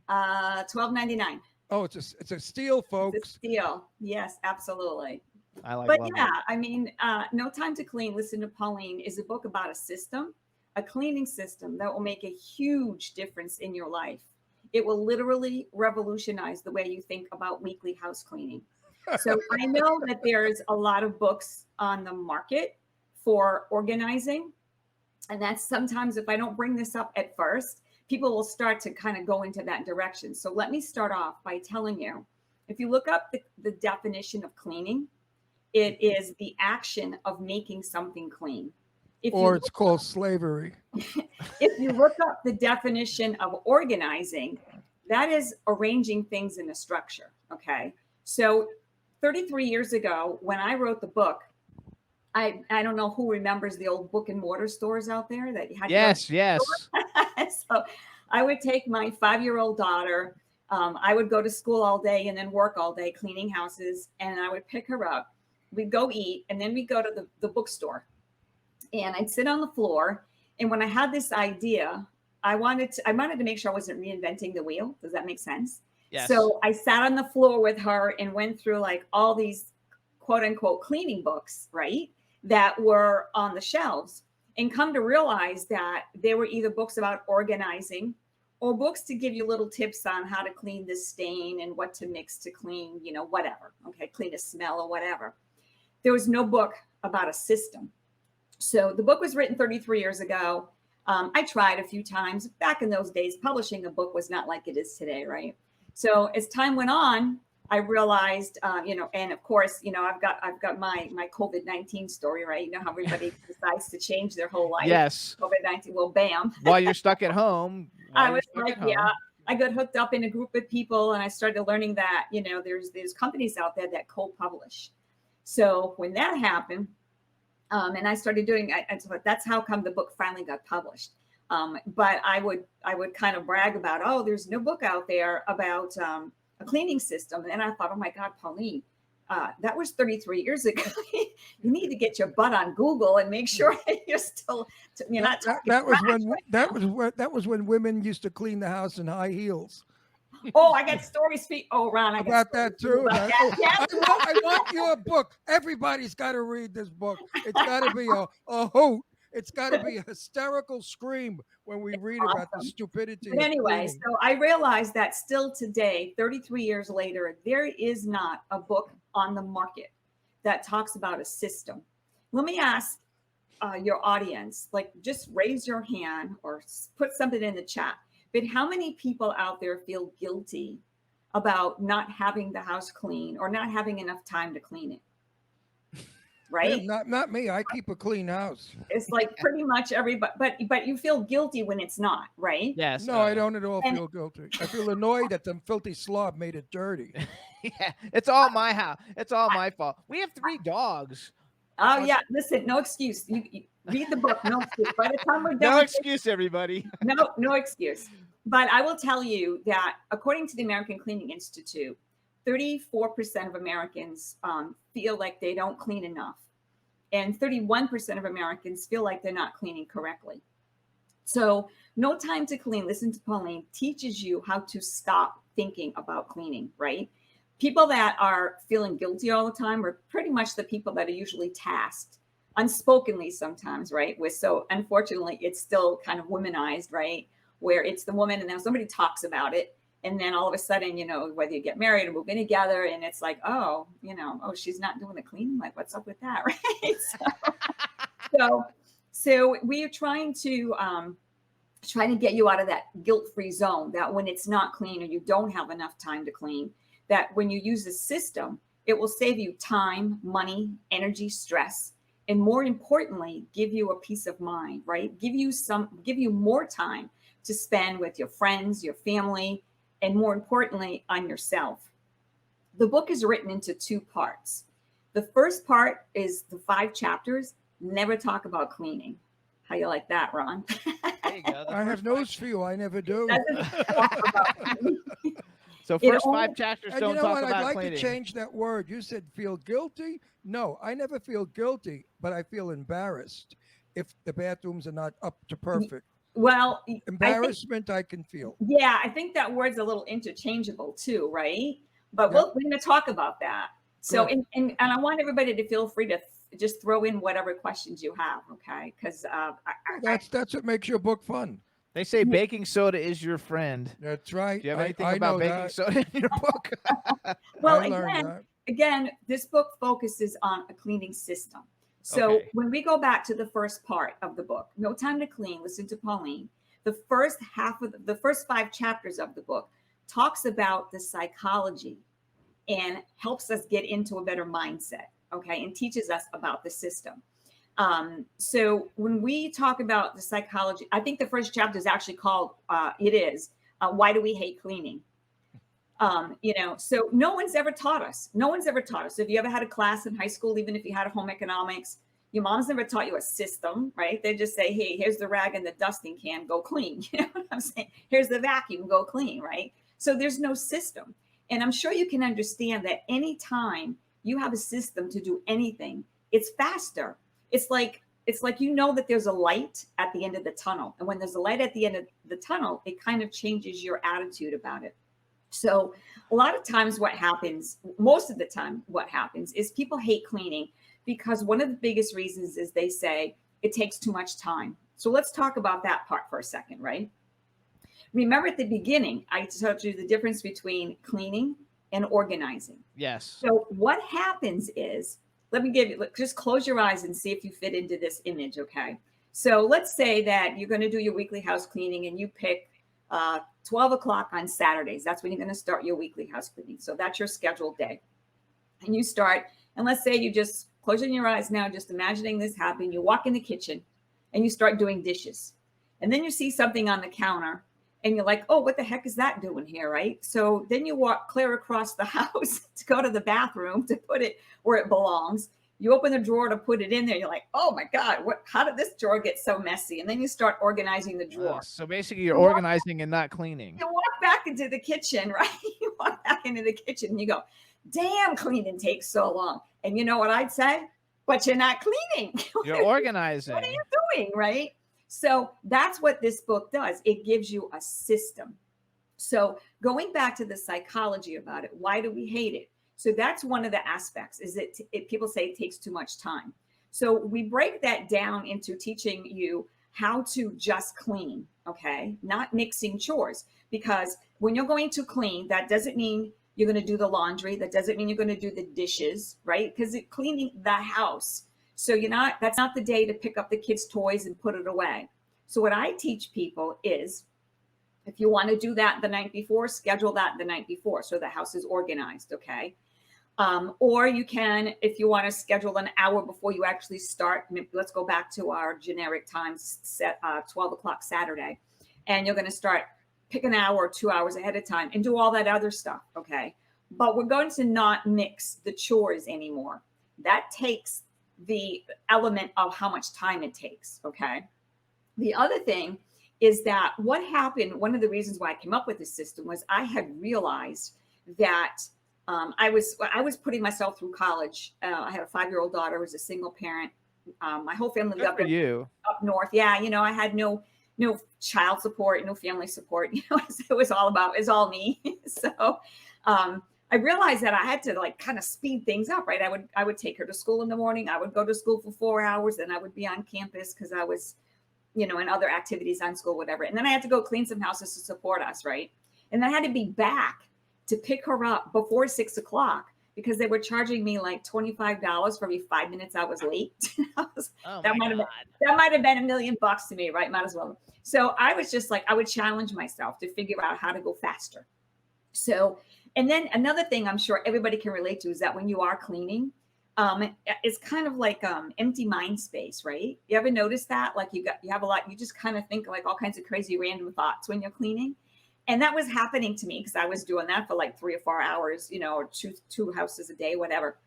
$12.99. Oh, it's a steal, folks. It's a steal. Yes, absolutely. I like But love yeah, it. I mean, No Time to Clean, Listen to Pauline is a book about a system, a cleaning system that will make a huge difference in your life. It will literally revolutionize the way you think about weekly house cleaning. So I know that there's a lot of books on the market for organizing. And that's sometimes, if I don't bring this up at first, people will start to kind of go into that direction. So let me start off by telling you, if you look up the definition of cleaning, It is the action of making something clean. If Or you it's called slavery. if you look up the definition of organizing, that is arranging things in a structure. Okay. So 33 years ago, when I wrote the book, I don't know who remembers the old book and mortar stores out there that you had. Yes, yes. So I would take my 5-year-old daughter. I would go to school all day and then work all day cleaning houses, and I would pick her up. We'd go eat, and then we'd go to the bookstore, and I'd sit on the floor. And when I had this idea, I wanted to make sure I wasn't reinventing the wheel. Does that make sense? Yes. So I sat on the floor with her and went through like all these quote unquote cleaning books, right? That were on the shelves, and come to realize that they were either books about organizing or books to give you little tips on how to clean this stain and what to mix to clean, whatever. Okay, clean a smell or whatever. There was no book about a system. So the book was written 33 years ago. I tried a few times. Back in those days, publishing a book was not like it is today, right? So as time went on, I realized, and of course, I've got my COVID-19 story, right? You know how everybody decides to change their whole life. Yes. COVID-19, well, bam. While you're stuck at home. I was like, yeah. I got hooked up in a group of people, and I started learning that, there's companies out there that co-publish. So when that happened, and I started doing, I thought that's how come the book finally got published. But I would kind of brag about, oh, there's no book out there about a cleaning system. And I thought, oh my God, Pauline, that was 33 years ago. You need to get your butt on Google and make sure you're still, you're not talking that was when women used to clean the house in high heels. Oh, I got stories. Oh, Ron, I got about that too. about that. Yes. I want your book. Everybody's got to read this book. It's got to be a hoot. It's got to be a hysterical scream when we read about the stupidity. But anyway, so I realized that still today, 33 years later, there is not a book on the market that talks about a system. Let me ask your audience, like, just raise your hand or put something in the chat. But how many people out there feel guilty about not having the house clean or not having enough time to clean it? Right? Not me. I keep a clean house. It's like pretty much everybody, but you feel guilty when it's not, right? Yes. No, I don't at all feel guilty. I feel annoyed that the filthy slob made it dirty. Yeah, it's all my house. It's all my fault. We have 3 dogs. Oh yeah, listen, no excuse. You read the book, no excuse. By the time we're done, No excuse, everybody. No excuse. But I will tell you that according to the American Cleaning Institute, 34% of Americans feel like they don't clean enough, and 31% of Americans feel like they're not cleaning correctly. So No Time to Clean, Listen to Pauline, teaches you how to stop thinking about cleaning, right? People that are feeling guilty all the time are pretty much the people that are usually tasked, unspokenly sometimes, right? So unfortunately, it's still kind of womanized, right? Where it's the woman and then somebody talks about it. And then all of a sudden, whether you get married or move in together, and it's like, oh, she's not doing the cleaning. Like, what's up with that, right? So we are trying to get you out of that guilt-free zone, that when it's not clean or you don't have enough time to clean, that when you use a system, it will save you time, money, energy, stress, and more importantly, give you a peace of mind, right? Give you more time to spend with your friends, your family, and more importantly, on yourself. The book is written into 2 parts. The first part is the 5 chapters, never talk about cleaning. How you like that, Ron? There you go. I have nose for you. I never do. So first 5 chapters And don't you know talk what? about I'd like cleaning. to change that word. You said feel guilty. No, I never feel guilty, but I feel embarrassed if the bathrooms are not up to perfect. Well, embarrassment I can feel. Yeah, I think that word's a little interchangeable too, right? But we're going to talk about that. So, and I want everybody to feel free to just throw in whatever questions you have, okay? Because that's what makes your book fun. They say baking soda is your friend. That's right. Do you have anything about baking soda in your book? Well, again, this book focuses on a cleaning system. So when we go back to the first part of the book, No Time to Clean, Listen to Pauline, the first 5 chapters of the book talks about the psychology and helps us get into a better mindset. okay, and teaches us about the system. So when we talk about the psychology, I think the first chapter is actually called, Why Do We Hate Cleaning? So no one's ever taught us. No one's ever taught us. If you ever had a class in high school, even if you had a home economics, your mom's never taught you a system, right? They just say, hey, here's the rag and the dusting can, go clean. You know what I'm saying? Here's the vacuum, go clean, right? So there's no system. And I'm sure you can understand that anytime you have a system to do anything, it's faster. It's like that there's a light at the end of the tunnel. And when there's a light at the end of the tunnel, it kind of changes your attitude about it. So a lot of times most of the time what happens is people hate cleaning because one of the biggest reasons is they say it takes too much time. So let's talk about that part for a second, right? Remember at the beginning, I told you the difference between cleaning and organizing. Yes. So what happens is, just close your eyes and see if you fit into this image, okay? So let's say that you're going to do your weekly house cleaning and you pick 12 o'clock on Saturdays. That's when you're going to start your weekly house cleaning. So that's your scheduled day. And you start, and let's say you just closing your eyes now, just imagining this happening. You walk in the kitchen and you start doing dishes. And then you see something on the counter and you're like, oh, what the heck is that doing here, right? So then you walk clear across the house to go to the bathroom to put it where it belongs. You open the drawer to put it in there. You're like, oh my God, how did this drawer get so messy? And then you start organizing the drawer. So basically you're organizing and not cleaning. You walk back into the kitchen, right? You walk back into the kitchen and you go, damn, cleaning takes so long. And you know what I'd say? But you're not cleaning. You're organizing. What are you doing, right? So that's what this book does. It gives you a system. So going back to the psychology about it, why do we hate it? So that's one of the aspects is people say it takes too much time. So we break that down into teaching you how to just clean, okay? Not mixing chores, because when you're going to clean, that doesn't mean you're going to do the laundry. That doesn't mean you're going to do the dishes, right? Because it's cleaning the house. So that's not the day to pick up the kids' toys and put it away. So what I teach people is, if you want to do that the night before, schedule that the night before so the house is organized, okay? Or you can, if you want to schedule an hour before you actually start, let's go back to our generic times set, 12 o'clock Saturday, and you're going to start, pick an hour or 2 hours ahead of time and do all that other stuff, okay? But we're going to not mix the chores anymore. That takes the element of how much time it takes, okay? The other thing is that what happened, one of the reasons why I came up with this system was I had realized that I was putting myself through college. I had a 5-year-old daughter who was a single parent. My whole family lived up north. Yeah, I had no child support, no family support. It was all me. So I realized that I had to kind of speed things up, right? I would take her to school in the morning. I would go to school for 4 hours, and I would be on campus because I was, in other activities on school, whatever. And then I had to go clean some houses to support us, right? And then I had to be back to pick her up before 6 o'clock because they were charging me like $25 for every 5 minutes I was late. That might have been $1 million to me, right? Might as well. So I was just I would challenge myself to figure out how to go faster. So, and then another thing I'm sure everybody can relate to is that when you are cleaning, it's kind of like empty mind space, right? You ever notice that? You have a lot, you just kind of think all kinds of crazy random thoughts when you're cleaning. And that was happening to me because I was doing that for 3 or 4 hours, or two houses a day, whatever.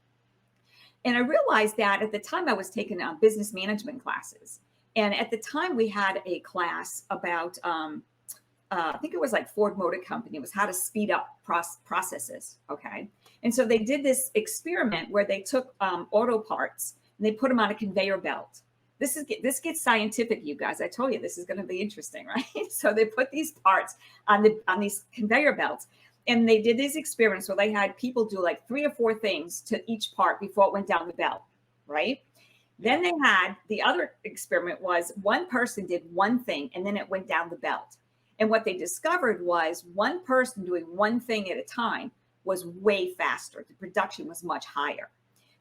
And I realized that at the time I was taking business management classes. And at the time we had a class about, I think it was Ford Motor Company. It was how to speed up processes. Okay. And so they did this experiment where they took auto parts and they put them on a conveyor belt. This gets scientific, you guys. I told you this is going to be interesting, right? So they put these parts on these conveyor belts, and they did these experiments where they had people do 3 or 4 things to each part before it went down the belt, right? Then they had the other experiment was one person did one thing and then it went down the belt. And what they discovered was one person doing one thing at a time was way faster. The production was much higher.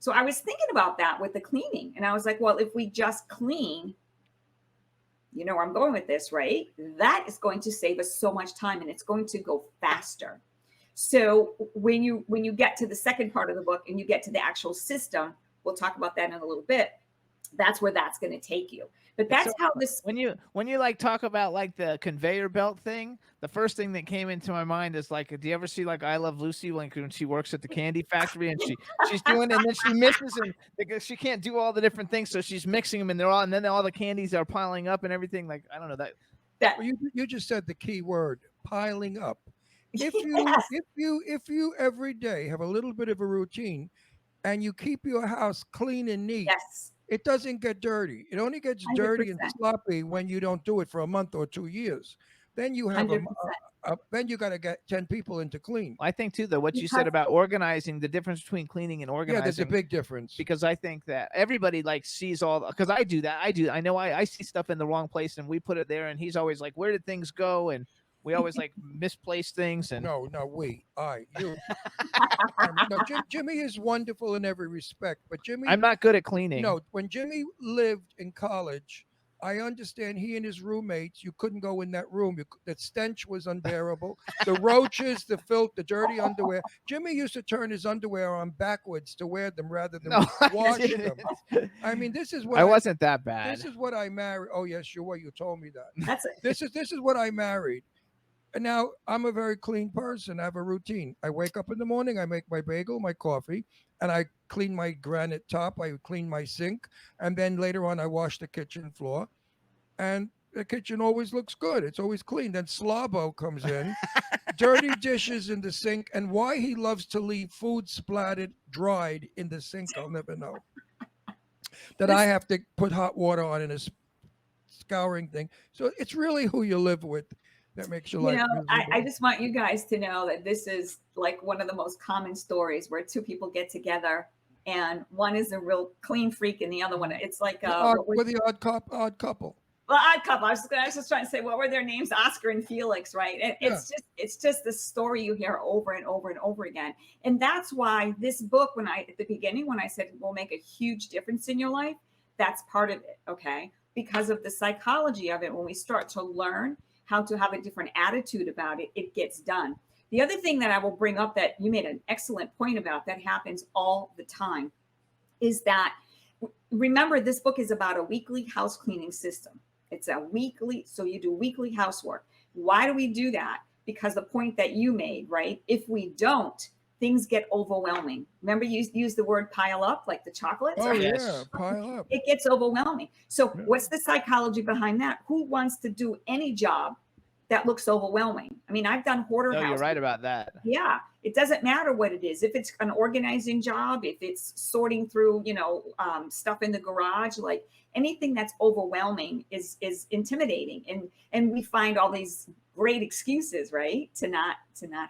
So I was thinking about that with the cleaning. And I was like, well, if we just clean, you know where I'm going with this, right? That is going to save us so much time and it's going to go faster. So when you get to the second part of the book and you get to the actual system, we'll talk about that in a little bit. That's where that's going to take you. But that's So, how this. when you like talk about like the conveyor belt thing, the first thing that came into my mind is like, do you ever see like I Love Lucy when she works at the candy factory and she's doing, and then she misses and because she can't do all the different things, so she's mixing them and then all the candies are piling up and everything. Like, I don't know that. Well, you just said the key word, piling up. If Yes. if you every day have a little bit of a routine and you keep your house clean and neat, Yes. it doesn't get dirty. It only gets dirty and 100%. sloppy when you don't do it for a month or 2 years. Then you have 100%. then you got to get 10 people into clean. I think too, though, what you Because- said about organizing, the difference between cleaning and Yeah, organizing. there's a big difference. Because I think that everybody like sees all, because I do that. I know I see stuff in the wrong place and we put it there and he's always like, where did things go? And we always like misplace things. And No, you. No, Jimmy is wonderful in every respect, but Jimmy, I'm not good at cleaning. no, when Jimmy lived in college, I understand he and his roommates, you couldn't go in that room. The stench was unbearable. The roaches, the filth, the dirty underwear. Jimmy used to turn his underwear on backwards to wear them rather than No, I wash didn't. them. I mean, this is what I wasn't that bad. This is what I married. Oh yes, you were. You told me that. That's it. This is what I married. And now I'm a very clean person. I have a routine. I wake up in the morning, I make my bagel, my coffee, and I clean my granite top. I clean my sink, and then later on I wash the kitchen floor. And the kitchen always looks good. It's always clean. Then Slabo comes in, dirty dishes in the sink, and why he loves to leave food splattered, dried in the sink, I'll never know. That I have to put hot water on in a scouring thing. So it's really who you live with that makes your life miserable. I just want you guys to know that this is like one of the most common stories where two people get together and one is a real clean freak and the other one, it's like With the odd couple. well, odd couple. I was just trying to say, what were their names? Oscar and Felix, right? And it's just the story you hear over and over and over again. And that's why this book, at the beginning, when I said it will make a huge difference in your life, that's part of it, okay? Because of the psychology of it, when we start to learn how to have a different attitude about it, it gets done. The other thing that I will bring up that you made an excellent point about that happens all the time is that, remember, this book is about a weekly house cleaning system. It's a weekly, so you do weekly housework. Why do we do that? Because the point that you made, right? If we don't, things get overwhelming. Remember, you used the word pile up, like the chocolates? Oh, right? yeah, pile up. It gets overwhelming. So what's the psychology behind that? Who wants to do any job that looks overwhelming? I mean, I've done hoarder No, houses. you're right about that. Yeah, it doesn't matter what it is. If it's an organizing job, if it's sorting through, stuff in the garage, like anything that's overwhelming is intimidating, and we find all these great excuses, right, to not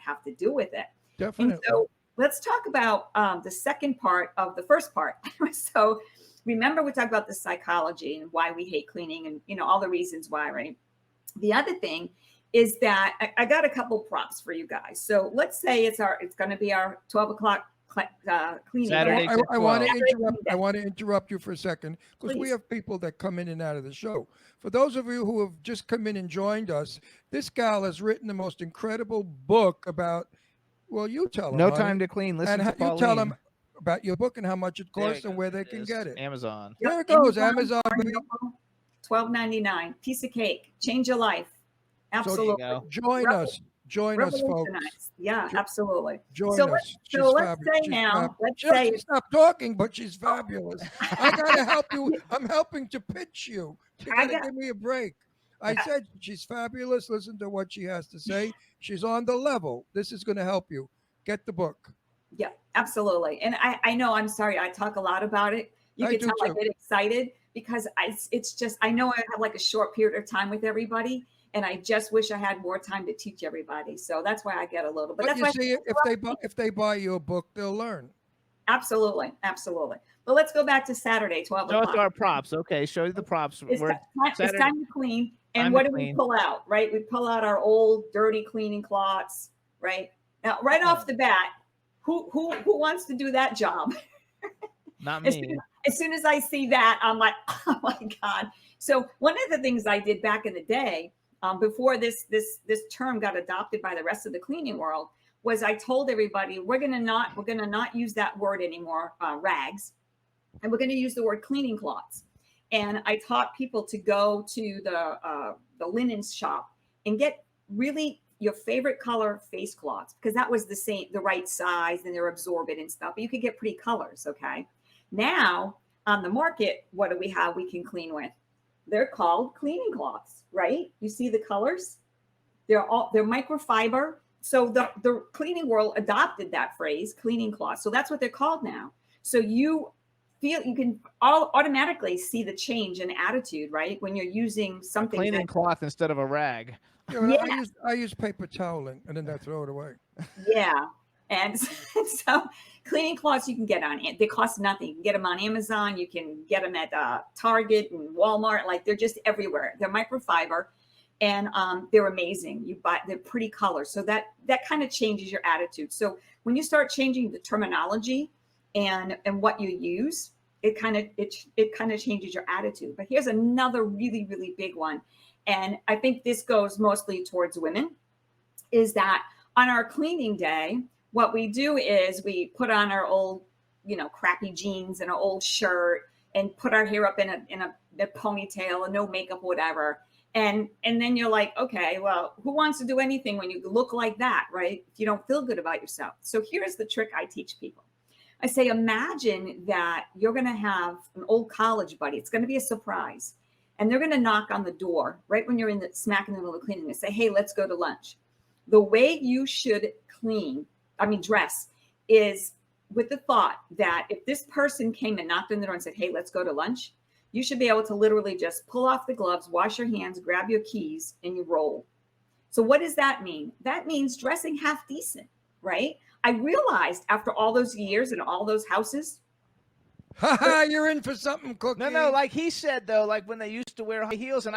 have to do with it. Definitely. And so let's talk about the second part of the first part. So remember, we talked about the psychology and why we hate cleaning and all the reasons why, right? The other thing is that I got a couple props for you guys. So let's say it's going to be our 12 o'clock cleaning. Saturday. I want to Saturday. interrupt. I want to interrupt you for a second because we Please. have people that come in and out of the show. For those of you who have just come in and joined us, this gal has written the most incredible book about. Well, you tell them. No Time to Clean. Listen and to you tell them Pauline. about your book and how much it There costs you and go. where they can get it. Amazon. There it goes, Amazon. baby. $12.99, piece of cake, change your life. Absolutely. go. Join us, folks. Revolutionize. Yeah, absolutely. Join So us. let's- She's so let's fabulous. say She's now, fab- let's She'll say- stop talking, but she's fabulous. I gotta help you. I'm helping to pitch you. You I gotta got- give me a break. I said she's fabulous. Listen to what she has to say. She's on the level. This is going to help you. Get the book. Yeah, absolutely. And I know, I'm sorry, I talk a lot about it. You I can do tell I too. get excited because it's just, I know I have like a short period of time with everybody, and I just wish I had more time to teach everybody. So that's why I get a little, but But that's you why see, if they buy your book, they'll learn. absolutely. But let's go back to Saturday, 12 Show us o'clock. our props. Okay, show you the props. It's We're it's Saturday. time to clean. And Time what to do we clean. pull out, right? We pull out our old dirty cleaning cloths, right? Now, right off the bat, who wants to do that job? Not As me. soon as I see that, I'm like, oh my God. So one of the things I did back in the day, before this term got adopted by the rest of the cleaning world, was I told everybody we're gonna not use that word anymore, rags. and we're going to use the word cleaning cloths. And I taught people to go to the linen shop and get really your favorite color face cloths, because that was the right size, and they're absorbent and stuff. But you could get pretty colors. Okay. Now on the market, what do we have we can clean with? They're called cleaning cloths, right? You see the colors? They're microfiber. So the cleaning world adopted that phrase, cleaning cloths. So that's what they're called now. So you can automatically see the change in attitude, right? When you're using something Cleaning cloth instead of a rag. Yeah, but Yeah. I use paper toweling and then I throw it away. Yeah. And so cleaning cloths you can get on it. They cost nothing. You can get them on Amazon. You can get them at Target and Walmart. Like, they're just everywhere. They're microfiber, and they're amazing. They're pretty colors. So that kind of changes your attitude. So when you start changing the terminology and what you use, it kind of changes your attitude. But here's another really, really big one. And I think this goes mostly towards women, is that on our cleaning day, what we do is we put on our old, crappy jeans and an old shirt and put our hair up in a ponytail and no makeup, whatever. And then you're like, okay, well, who wants to do anything when you look like that, right? If you don't feel good about yourself. So here's the trick I teach people. I say, imagine that you're going to have an old college buddy. It's going to be a surprise. And they're going to knock on the door right when you're smack in the middle of cleaning and say, hey, let's go to lunch. The way you should dress is with the thought that if this person came and knocked on the door and said, hey, let's go to lunch, you should be able to literally just pull off the gloves, wash your hands, grab your keys, and you roll. So what does that mean? That means dressing half decent, right? I realized after all those years and all those houses. You're in for something, Cookie. No, like he said, though, like when they used to wear high heels. And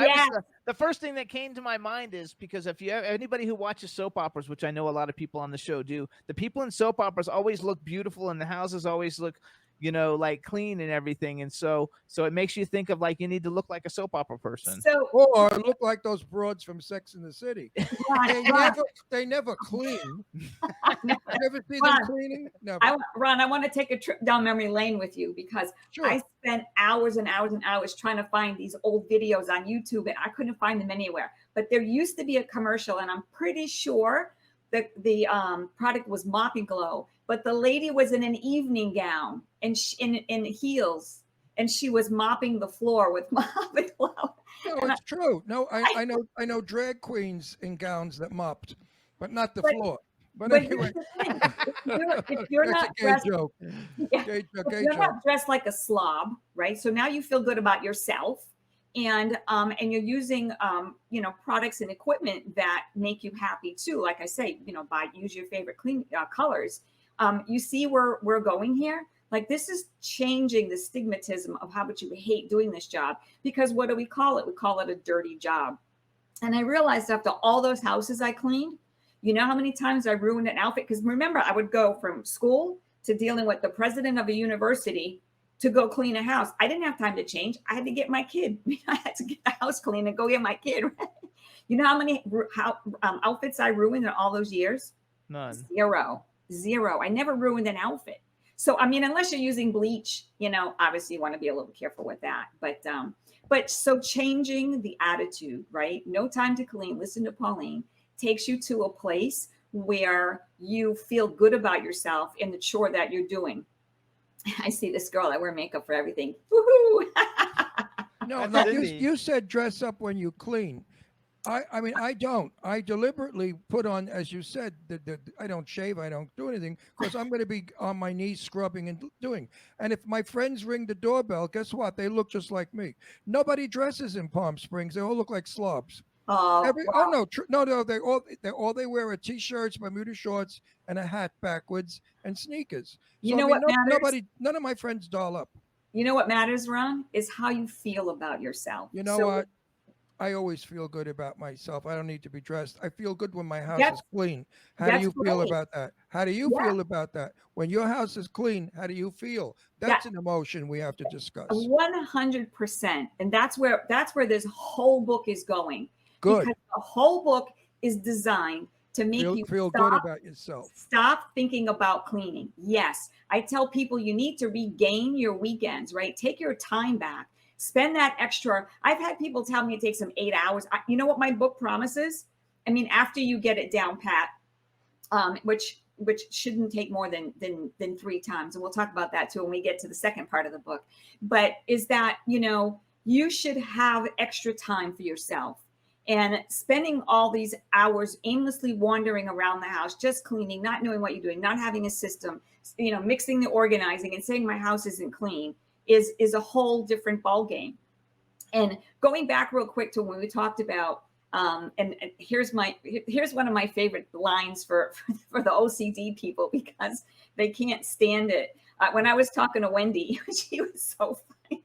the first thing that came to my mind is, because if you have anybody who watches soap operas, which I know a lot of people on the show do, the people in soap operas always look beautiful and the houses always look, like clean and everything. And so it makes you think of, like, you need to look like a soap opera person. Or look like those broads from Sex and the City. They never clean. You ever see them cleaning? Never. Ron, I want to take a trip down memory lane with you, because I spent hours and hours and hours trying to find these old videos on YouTube, and I couldn't find them anywhere. But there used to be a commercial, and I'm pretty sure that the product was Mop and Glow, but the lady was in an evening gown and in heels, and she was mopping the floor with Mop and Glow. No, it's true. No, I know drag queens in gowns that mopped, but not the floor. But anyway, if you're that's not a gay dressed, joke. if you're not dressed like a slob, right? So now you feel good about yourself, and you're using products and equipment that make you happy too. Like I say, use your favorite clean colors. You see where we're going here? Like, this is changing the stigmatism of how much you hate doing this job, because what do we call it? We call it a dirty job. And I realized after all those houses I cleaned, you know how many times I ruined an outfit? Because remember, I would go from school to dealing with the president of a university to go clean a house. I didn't have time to change. I had to get my kid. I had to get the house clean and go get my kid. You know how many outfits I ruined in all those years? None. Zero. I never ruined an outfit. So, unless you're using bleach, obviously you want to be a little careful with that. But so changing the attitude, right? No time to clean. Listen to Pauline. Takes you to a place where you feel good about yourself in the chore that you're doing. I see this girl, I wear makeup for everything. Woohoo! No, you said dress up when you clean. I don't. I deliberately put on, as you said, I don't shave, I don't do anything, because I'm going to be on my knees scrubbing and doing. And if my friends ring the doorbell, guess what? They look just like me. Nobody dresses in Palm Springs. They all look like slobs. Wow. No. They wear are t-shirts, Bermuda shorts, and a hat backwards, and sneakers. You know what matters? None of my friends doll up. You know what matters, Ron, is how you feel about yourself. You know what? I always feel good about myself. I don't need to be dressed. I feel good when my house is clean. How do you feel about that? How do you feel about that? When your house is clean, how do you feel? That's an emotion we have to discuss. 100%. And that's where this whole book is going. Good. Because the whole book is designed to make you feel stop, good about yourself. Stop thinking about cleaning. Yes, I tell people you need to regain your weekends, right? Take your time back. Spend that extra. I've had people tell me it takes them 8 hours. You know what my book promises? I mean, after you get it down pat, which shouldn't take more than 3 times, and we'll talk about that too when we get to the second part of the book. But is that, you know, you should have extra time for yourself. And spending all these hours aimlessly wandering around the house, just cleaning, not knowing what you're doing, not having a system, you know, mixing the organizing and saying my house isn't clean is a whole different ball game. And going back real quick to when we talked about, and here's one of my favorite lines for the OCD people, because they can't stand it. When I was talking to Wendy, she was so funny.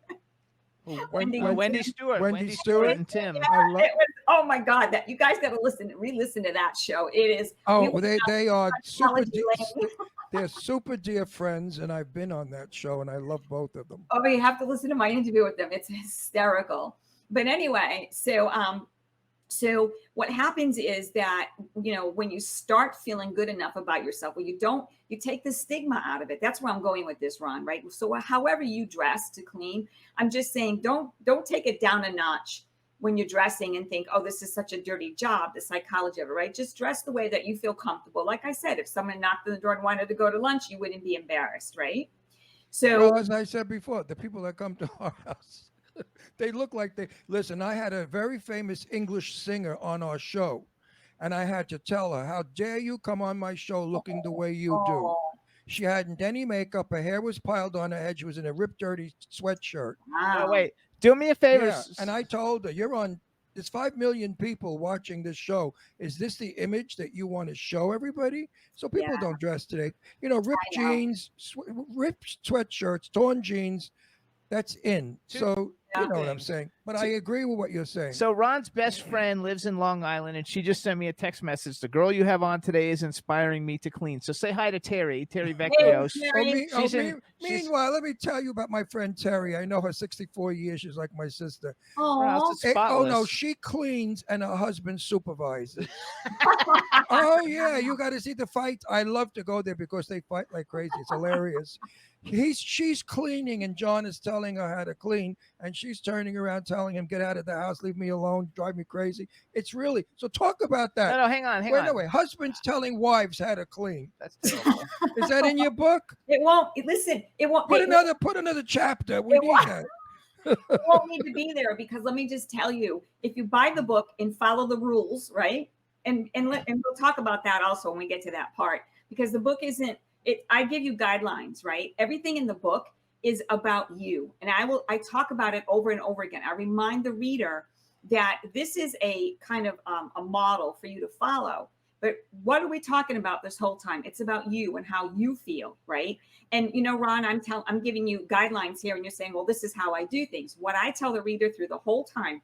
Wendy Stewart. Wendy Stewart and Tim. Yeah, oh my God, that you guys got to re-listen to that show. It is. Oh, they are super. Psychology Lane. They're super dear friends, and I've been on that show, and I love both of them. Oh, you have to listen to my interview with them. It's hysterical. But anyway, so what happens is that, you know, when you start feeling good enough about yourself, when you take the stigma out of it. That's where I'm going with this, Ron, right? So however you dress to clean, I'm just saying, don't take it down a notch when you're dressing and think, oh, this is such a dirty job, the psychology of it, right? Just dress the way that you feel comfortable. Like I said, if someone knocked on the door and wanted to go to lunch, you wouldn't be embarrassed, right? So, well, as I said before, the people that come to our house, they look like they listen. I had a very famous English singer on our show, and I had to tell her, how dare you come on my show looking the way you do? She hadn't any makeup. Her hair was piled on her head. She was in a ripped, dirty sweatshirt. wow. Oh, wait, do me a favor. Yeah, and I told her, there's 5 million people watching this show. Is this the image that you want to show everybody? So people Yeah. don't dress today. You know, ripped I know. jeans, ripped sweatshirts, torn jeans. That's in. So you know what I'm saying. But I agree with what you're saying. So Ron's best friend lives in Long Island, and she just sent me a text message. The girl you have on today is inspiring me to clean. So say hi to Terry Vecchio. Meanwhile, let me tell you about my friend Terry. I know her 64 years. She's like my sister. Oh, Oh no, she cleans and her husband supervises. Oh yeah, you got to see the fight. I love to go there because they fight like crazy. It's hilarious. She's cleaning and John is telling her how to clean, and she's turning around telling him, get out of the house, leave me alone, drive me crazy. It's really, so talk about that. No, hang on. Wait, husbands telling wives how to clean. That's terrible. Is that in your book? It won't. Listen, it won't. Put another chapter. We need that. It won't need to be there, because let me just tell you, if you buy the book and follow the rules, right? And we'll talk about that also when we get to that part, because the book isn't. I give you guidelines, right? Everything in the book is about you. And I talk about it over and over again. I remind the reader that this is a kind of a model for you to follow. But what are we talking about this whole time? It's about you and how you feel, right? And, you know, Ron, I'm giving you guidelines here, and you're saying, well, this is how I do things. What I tell the reader through the whole time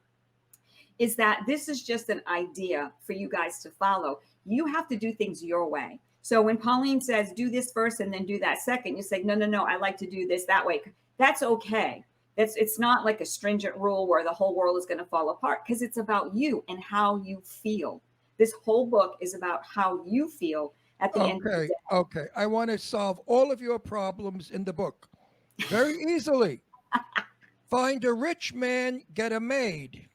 is that this is just an idea for you guys to follow. You have to do things your way. So when Pauline says, do this first and then do that second, you say, no, I like to do this that way. That's okay. It's not like a stringent rule where the whole world is going to fall apart, because it's about you and how you feel. This whole book is about how you feel at the end of the day. Okay. I want to solve all of your problems in the book very easily. Find a rich man, get a maid.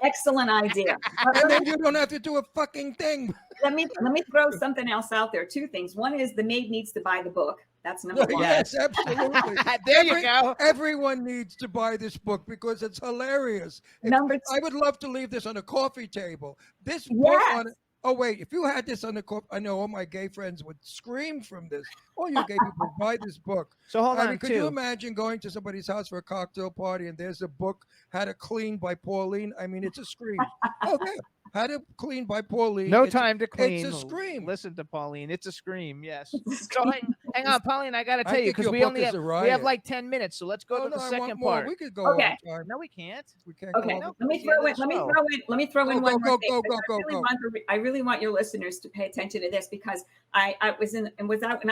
Excellent idea. And then you don't have to do a fucking thing. Let me throw something else out there. 2 things. One is the maid needs to buy the book. That's number 1. Yes, absolutely. There you go. Everyone needs to buy this book because it's hilarious. Number 2. I would love to leave this on a coffee table. This book Yes. on. Oh wait, if you had this on the coffee, I know all my gay friends would scream from this. All you gay people buy this book. So hold on, mean, could you imagine going to somebody's house for a cocktail party and there's a book, How to Clean by Pauline? I mean, it's a scream. Okay. How to Clean by Pauline. No time to clean. It's a scream. Listen to Pauline. It's a scream. Yes. So hang on, Pauline. I got to tell you, because we have like 10 minutes. So let's go to the second part. We could go. Okay. No, we can't. We can't. Okay. Go Let me throw in one more thing. I really want your listeners to pay attention to this, because when I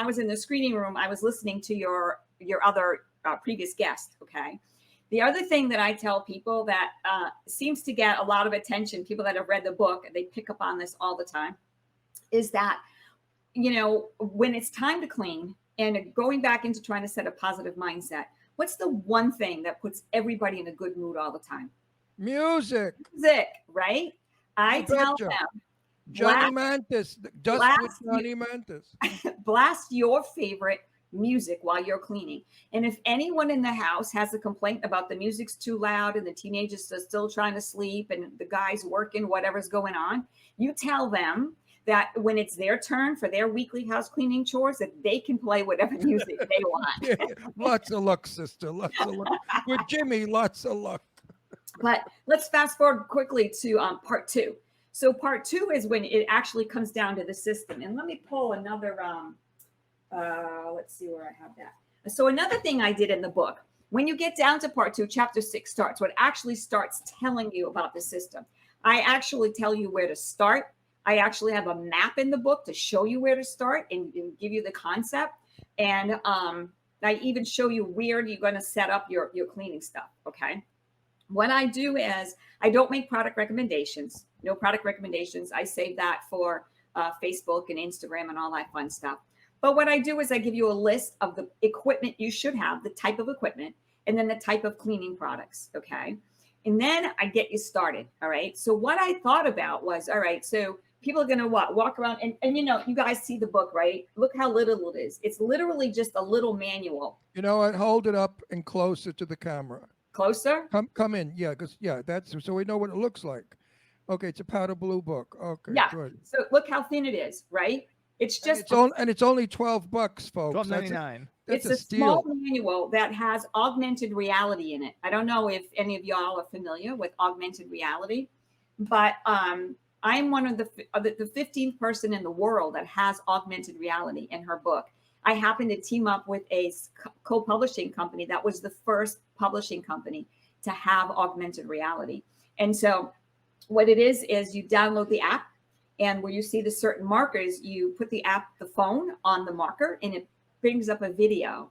was in the screening room, I was listening to your other previous guest. Okay. The other thing that I tell people that seems to get a lot of attention, people that have read the book, they pick up on this all the time, is that, when it's time to clean and going back into trying to set a positive mindset, what's the one thing that puts everybody in a good mood all the time? Music. Music, right? I You tell betcha. them, Johnny blast, Mantis. Dust blast with Johnny Mantis. blast your favorite music while you're cleaning. And if anyone in the house has a complaint about the music's too loud and the teenagers are still trying to sleep and the guy's working, whatever's going on, you tell them that when it's their turn for their weekly house cleaning chores, that they can play whatever music they want. Yeah, lots of luck, sister. Lots of luck. With Jimmy, lots of luck. But let's fast forward quickly to part 2. So part 2 is when it actually comes down to the system. And let me pull another, let's see where I have that. So another thing I did in the book, when you get down to part 2, chapter 6 starts, what actually starts telling you about the system. I actually tell you where to start. I actually have a map in the book to show you where to start and give you the concept. And I even show you where you're going to set up your cleaning stuff. Okay. What I do is I don't make product recommendations. No product recommendations. I save that for Facebook and Instagram and all that fun stuff. But what I do is I give you a list of the equipment you should have, the type of equipment, and then the type of cleaning products. Okay. And then I get you started. All right. So what I thought about was, all right, so people are going to walk around and you guys see the book, right? Look how little it is. It's literally just a little manual. You know what? Hold it up and closer to the camera. Closer? Come in. Yeah, because that's so we know what it looks like. Okay, it's a powder blue book. Okay, yeah. Good. So look how thin it is, right? It's just and it's only $12, folks. $12.99. It's a small manual that has augmented reality in it. I don't know if any of y'all are familiar with augmented reality, but I'm one of the 15th person in the world that has augmented reality in her book. I happened to team up with a co-publishing company that was the first publishing company to have augmented reality. And so what it is you download the app, and where you see the certain markers, you put the phone on the marker, and it brings up a video,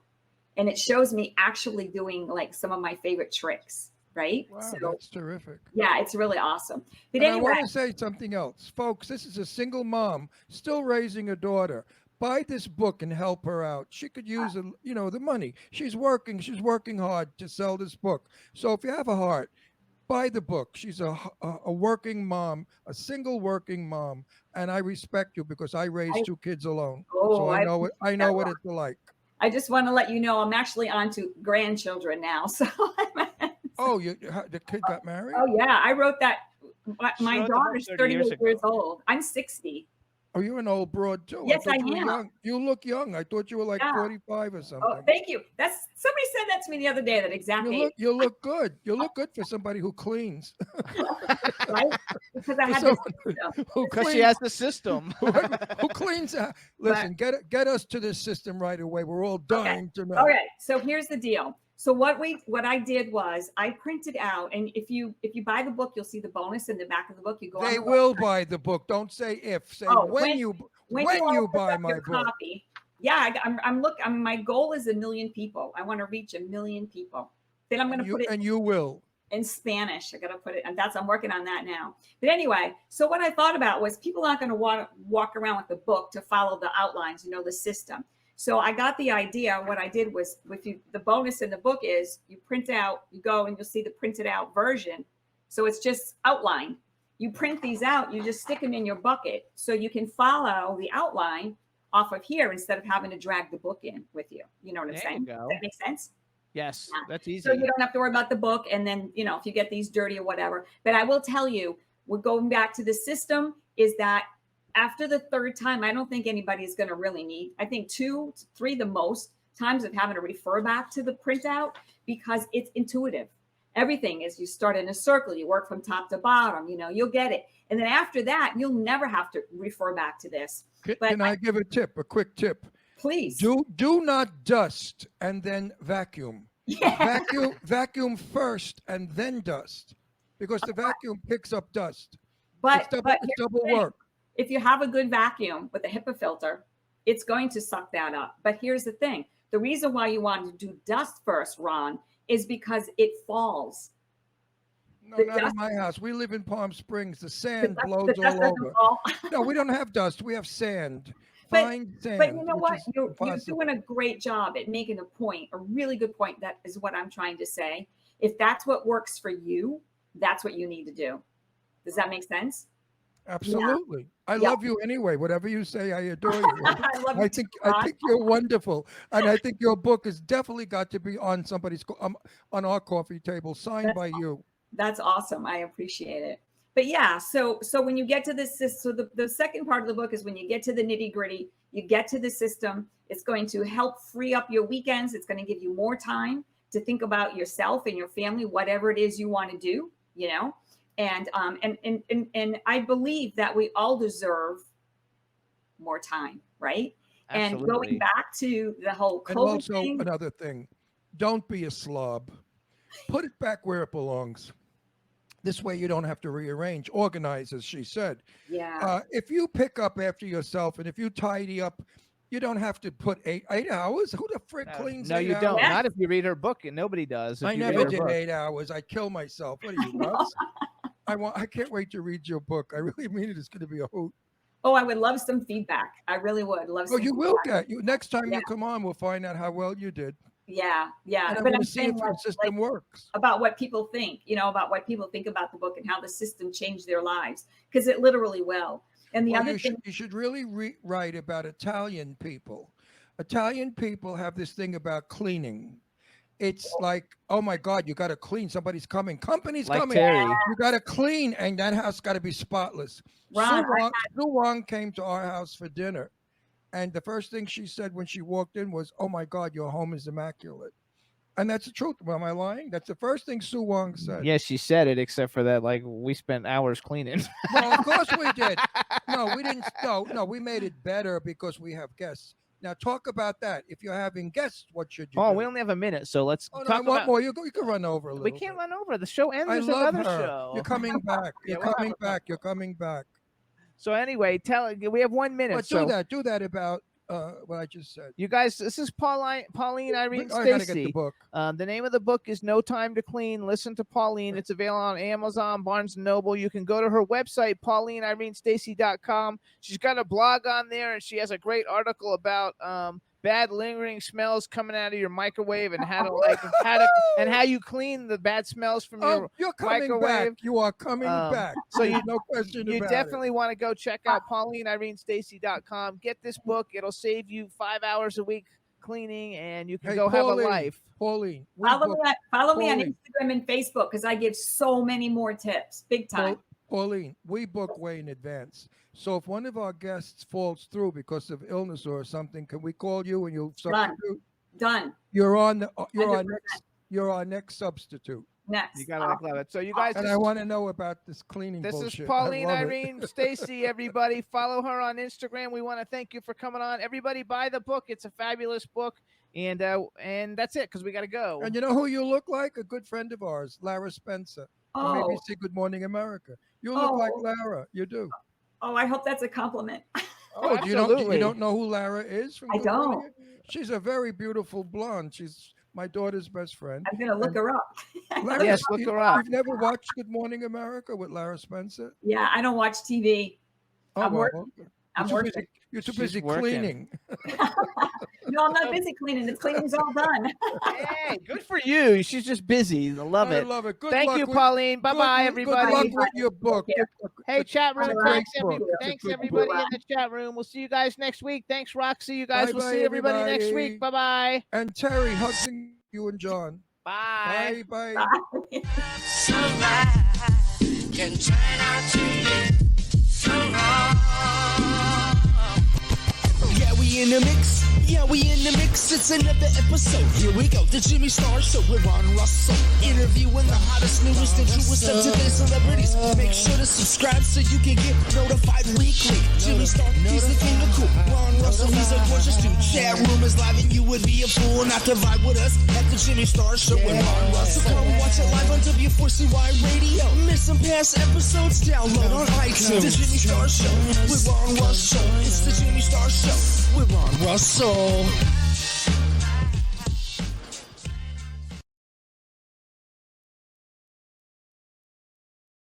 and it shows me actually doing like some of my favorite tricks. Right? Wow, so, that's terrific. Yeah, it's really awesome. But and anyway, I want to say something else. Folks, this is a single mom still raising a daughter. Buy this book and help her out. She could use the money. She's working hard to sell this book. So if you have a heart, buy the book. She's a working mom, a single working mom, and I respect you because I raised 2 kids alone. So I know what it's like. I just want to let you know I'm actually on to grandchildren now. So oh, the kid got married? Oh yeah, I wrote that. My daughter's 38 years old. I'm 60. Oh, you're an old broad too. Yes, I am. am. You look young. I thought you were like 45 or something. Oh, thank you. Somebody said that to me the other day. That exactly. You look good. You look good for somebody who cleans. Right? Because I had because she has the system. who cleans? Listen, get us to this system right away. We're all dying to know. Okay, so here's the deal. So what I did was I printed out, and if you buy the book, you'll see the bonus in the back of the book. You go. They will buy the book. Don't say if. Say when you buy my book. Copy. Yeah, my goal is 1 million people. I want to reach 1 million people. Then I'm going to put it. And you will. In Spanish. I got to put it, and I'm working on that now. But anyway, so what I thought about was people aren't going to want to walk around with the book to follow the outlines, the system. So I got the idea. What I did was, the bonus in the book is you print out, you go and you'll see the printed out version. So it's just outline. You print these out, you just stick them in your bucket so you can follow the outline off of here instead of having to drag the book in with you. You know what I'm saying? Does that make sense? Yes, that's easy. So you don't have to worry about the book. And then, if you get these dirty or whatever. But I will tell you, we're going back to the system is that after the third time, I don't think anybody is going to really need, I think 2 to 3 the most times of having to refer back to the printout because it's intuitive. Everything is you start in a circle, you work from top to bottom, you'll get it. And then after that, you'll never have to refer back to this. Can I give a quick tip? Please. Do not dust and then vacuum. Yeah. Vacuum first and then dust because the vacuum picks up dust. But it's double work. If you have a good vacuum with a HEPA filter, it's going to suck that up. But here's the thing. The reason why you wanted to do dust first, Ron, is because it falls. No, The not in dust- my house. We live in Palm Springs. The The sand dust- blows the dust all doesn't over. fall. No, we don't have dust. We have sand. But- Fine sand. But you know which what? is You're impossible. doing a great job at making a point, a really good point. That is what I'm trying to say. If that's what works for you, that's what you need to do. Does that make sense? Absolutely. I Yeah. love you anyway. Whatever you say, I adore you. I love you too, I Ron. think you're wonderful, and I think your book has definitely got to be on somebody's on our coffee table, signed That's by you. That's awesome. I appreciate it. But yeah, so when you get to this, so the second part of the book is when you get to the nitty gritty, you get to the system. It's going to help free up your weekends. It's going to give you more time to think about yourself and your family, whatever it is you want to do, you know. And I believe that we all deserve more time, right? And Absolutely. going back to the whole And COVID also thing, another thing, don't be a slob. Put it back where it belongs. This way you don't have to rearrange, organize, as she said. yeah, If you pick up after yourself and if you tidy up, you don't have to put 8 hours. Who the frick cleans? No, 8 you hours? don't. Yes. Not if you read her book, and nobody does. If I you never read her did book. 8 hours. I'd kill myself. What are you nuts? I can't wait to read your book. I really mean it. It's going to be a hoot. oh, I would love some feedback. I really would love. Oh, some you will feedback. get you next time Yeah. you come on. We'll find out how well you did, Yeah, yeah. and I But want I'm to see if saying your system works. about what people think, you know, about what people think about the book and how the system changed their lives, because it literally will. And the Well, other you thing, should really write about Italian people. Italian people have this thing about cleaning. It's like, oh my God, you got to clean. Somebody's coming. Company's Like coming. Terry. You got to clean, and that house got to be spotless. Ron, Sue Wong came to our house for dinner, and the first thing she said when she walked in was, "Oh my God, your home is immaculate," and that's the truth. Am I lying? That's the first thing Sue Wong said. Yes, she said it, except for that, like, we spent hours cleaning. Well, of course we did. No, we didn't. No, we made it better because we have guests. Now talk about that. If you're having guests, what should you Oh, do? we only have a minute, so let's Oh, no, I talk want about. more. You can run over a little. We can't run over. The show ends. I There's love another her. show. You're coming back. Yeah, You're we'll have coming a- back. You're coming back. So anyway, we have 1 minute. But so do that about what I just said. you guys, this is Pauline Irene I gotta get the Stacey. book. The name of the book is No Time to Clean. Listen to Pauline. It's available on Amazon, Barnes & Noble. You can go to her website, PaulineIreneStacey.com. She's got a blog on there, and she has a great article about bad lingering smells coming out of your microwave and how you clean the bad smells from your Oh, you're coming back. microwave. You are coming Um, back. so There's no question You about definitely want to go check out PaulineIreneStacey.com. Get this book. It'll save you 5 hours a week cleaning, and you can Hey, go have a Pauline. life. Pauline. follow me on Pauline. Instagram and Facebook, because I give so many more tips, big time. Pauline, we book way in advance. So if one of our guests falls through because of illness or something, can we call you and you'll substitute? Done. You're our 100%. next substitute. Next. You gotta love it. So you guys, And I want to know about this cleaning this bullshit. is I Pauline love it. Irene Stacey. Everybody, follow her on Instagram. We want to thank you for coming on. Everybody, buy the book. It's a fabulous book, and that's it because we got to go. And you know who you look like? A good friend of ours, Lara Spencer. From Oh, ABC Good Morning America. You look like Oh. Lara. You do. I hope that's a compliment. Oh, you absolutely. don't know who Lara is? From I Good Morning? don't. She's a very beautiful blonde. She's my daughter's best friend. I'm gonna look her up. Lara, Yes, look her up. You've never watched Good Morning America with Lara Spencer? Yeah, I don't watch TV. Oh, I'm well, working. okay. I'm You're too working. busy- You're too She's busy working. cleaning. No, I'm not busy cleaning. The cleaning's all done. Hey, good for you. She's just busy. I love I it. love it. Good Thank luck you, with- Pauline. Bye bye, Good everybody. luck with your book. Take care. Hey, chat room. It's a great Thanks, book. It's a thanks good everybody book. in the chat room. We'll see you guys next week. Thanks, Roxy. You guys will Bye-bye, see everybody next everybody. week. Bye bye. And Terry, hugging you and John. Bye. Bye. Sunlight can turn out to be so wrong. Yeah, we in the mix. Yeah, we in the mix. It's another episode. Here we go. The Jimmy Star Show with Ron Russell. Interviewing the hottest, newest, and truest of today's celebrities. Make sure to subscribe so you can get notified weekly. Jimmy Star, he's the king of cool. Ron Russell, he's a gorgeous dude. Chat room is live and you would be a fool not to vibe with us at the Jimmy Star Show with Ron Russell. Come watch it live on W4CY Radio. Miss some past episodes? Download on iTunes. The Jimmy Star Show with Ron Russell. It's the Jimmy Star Show with Ron Russell.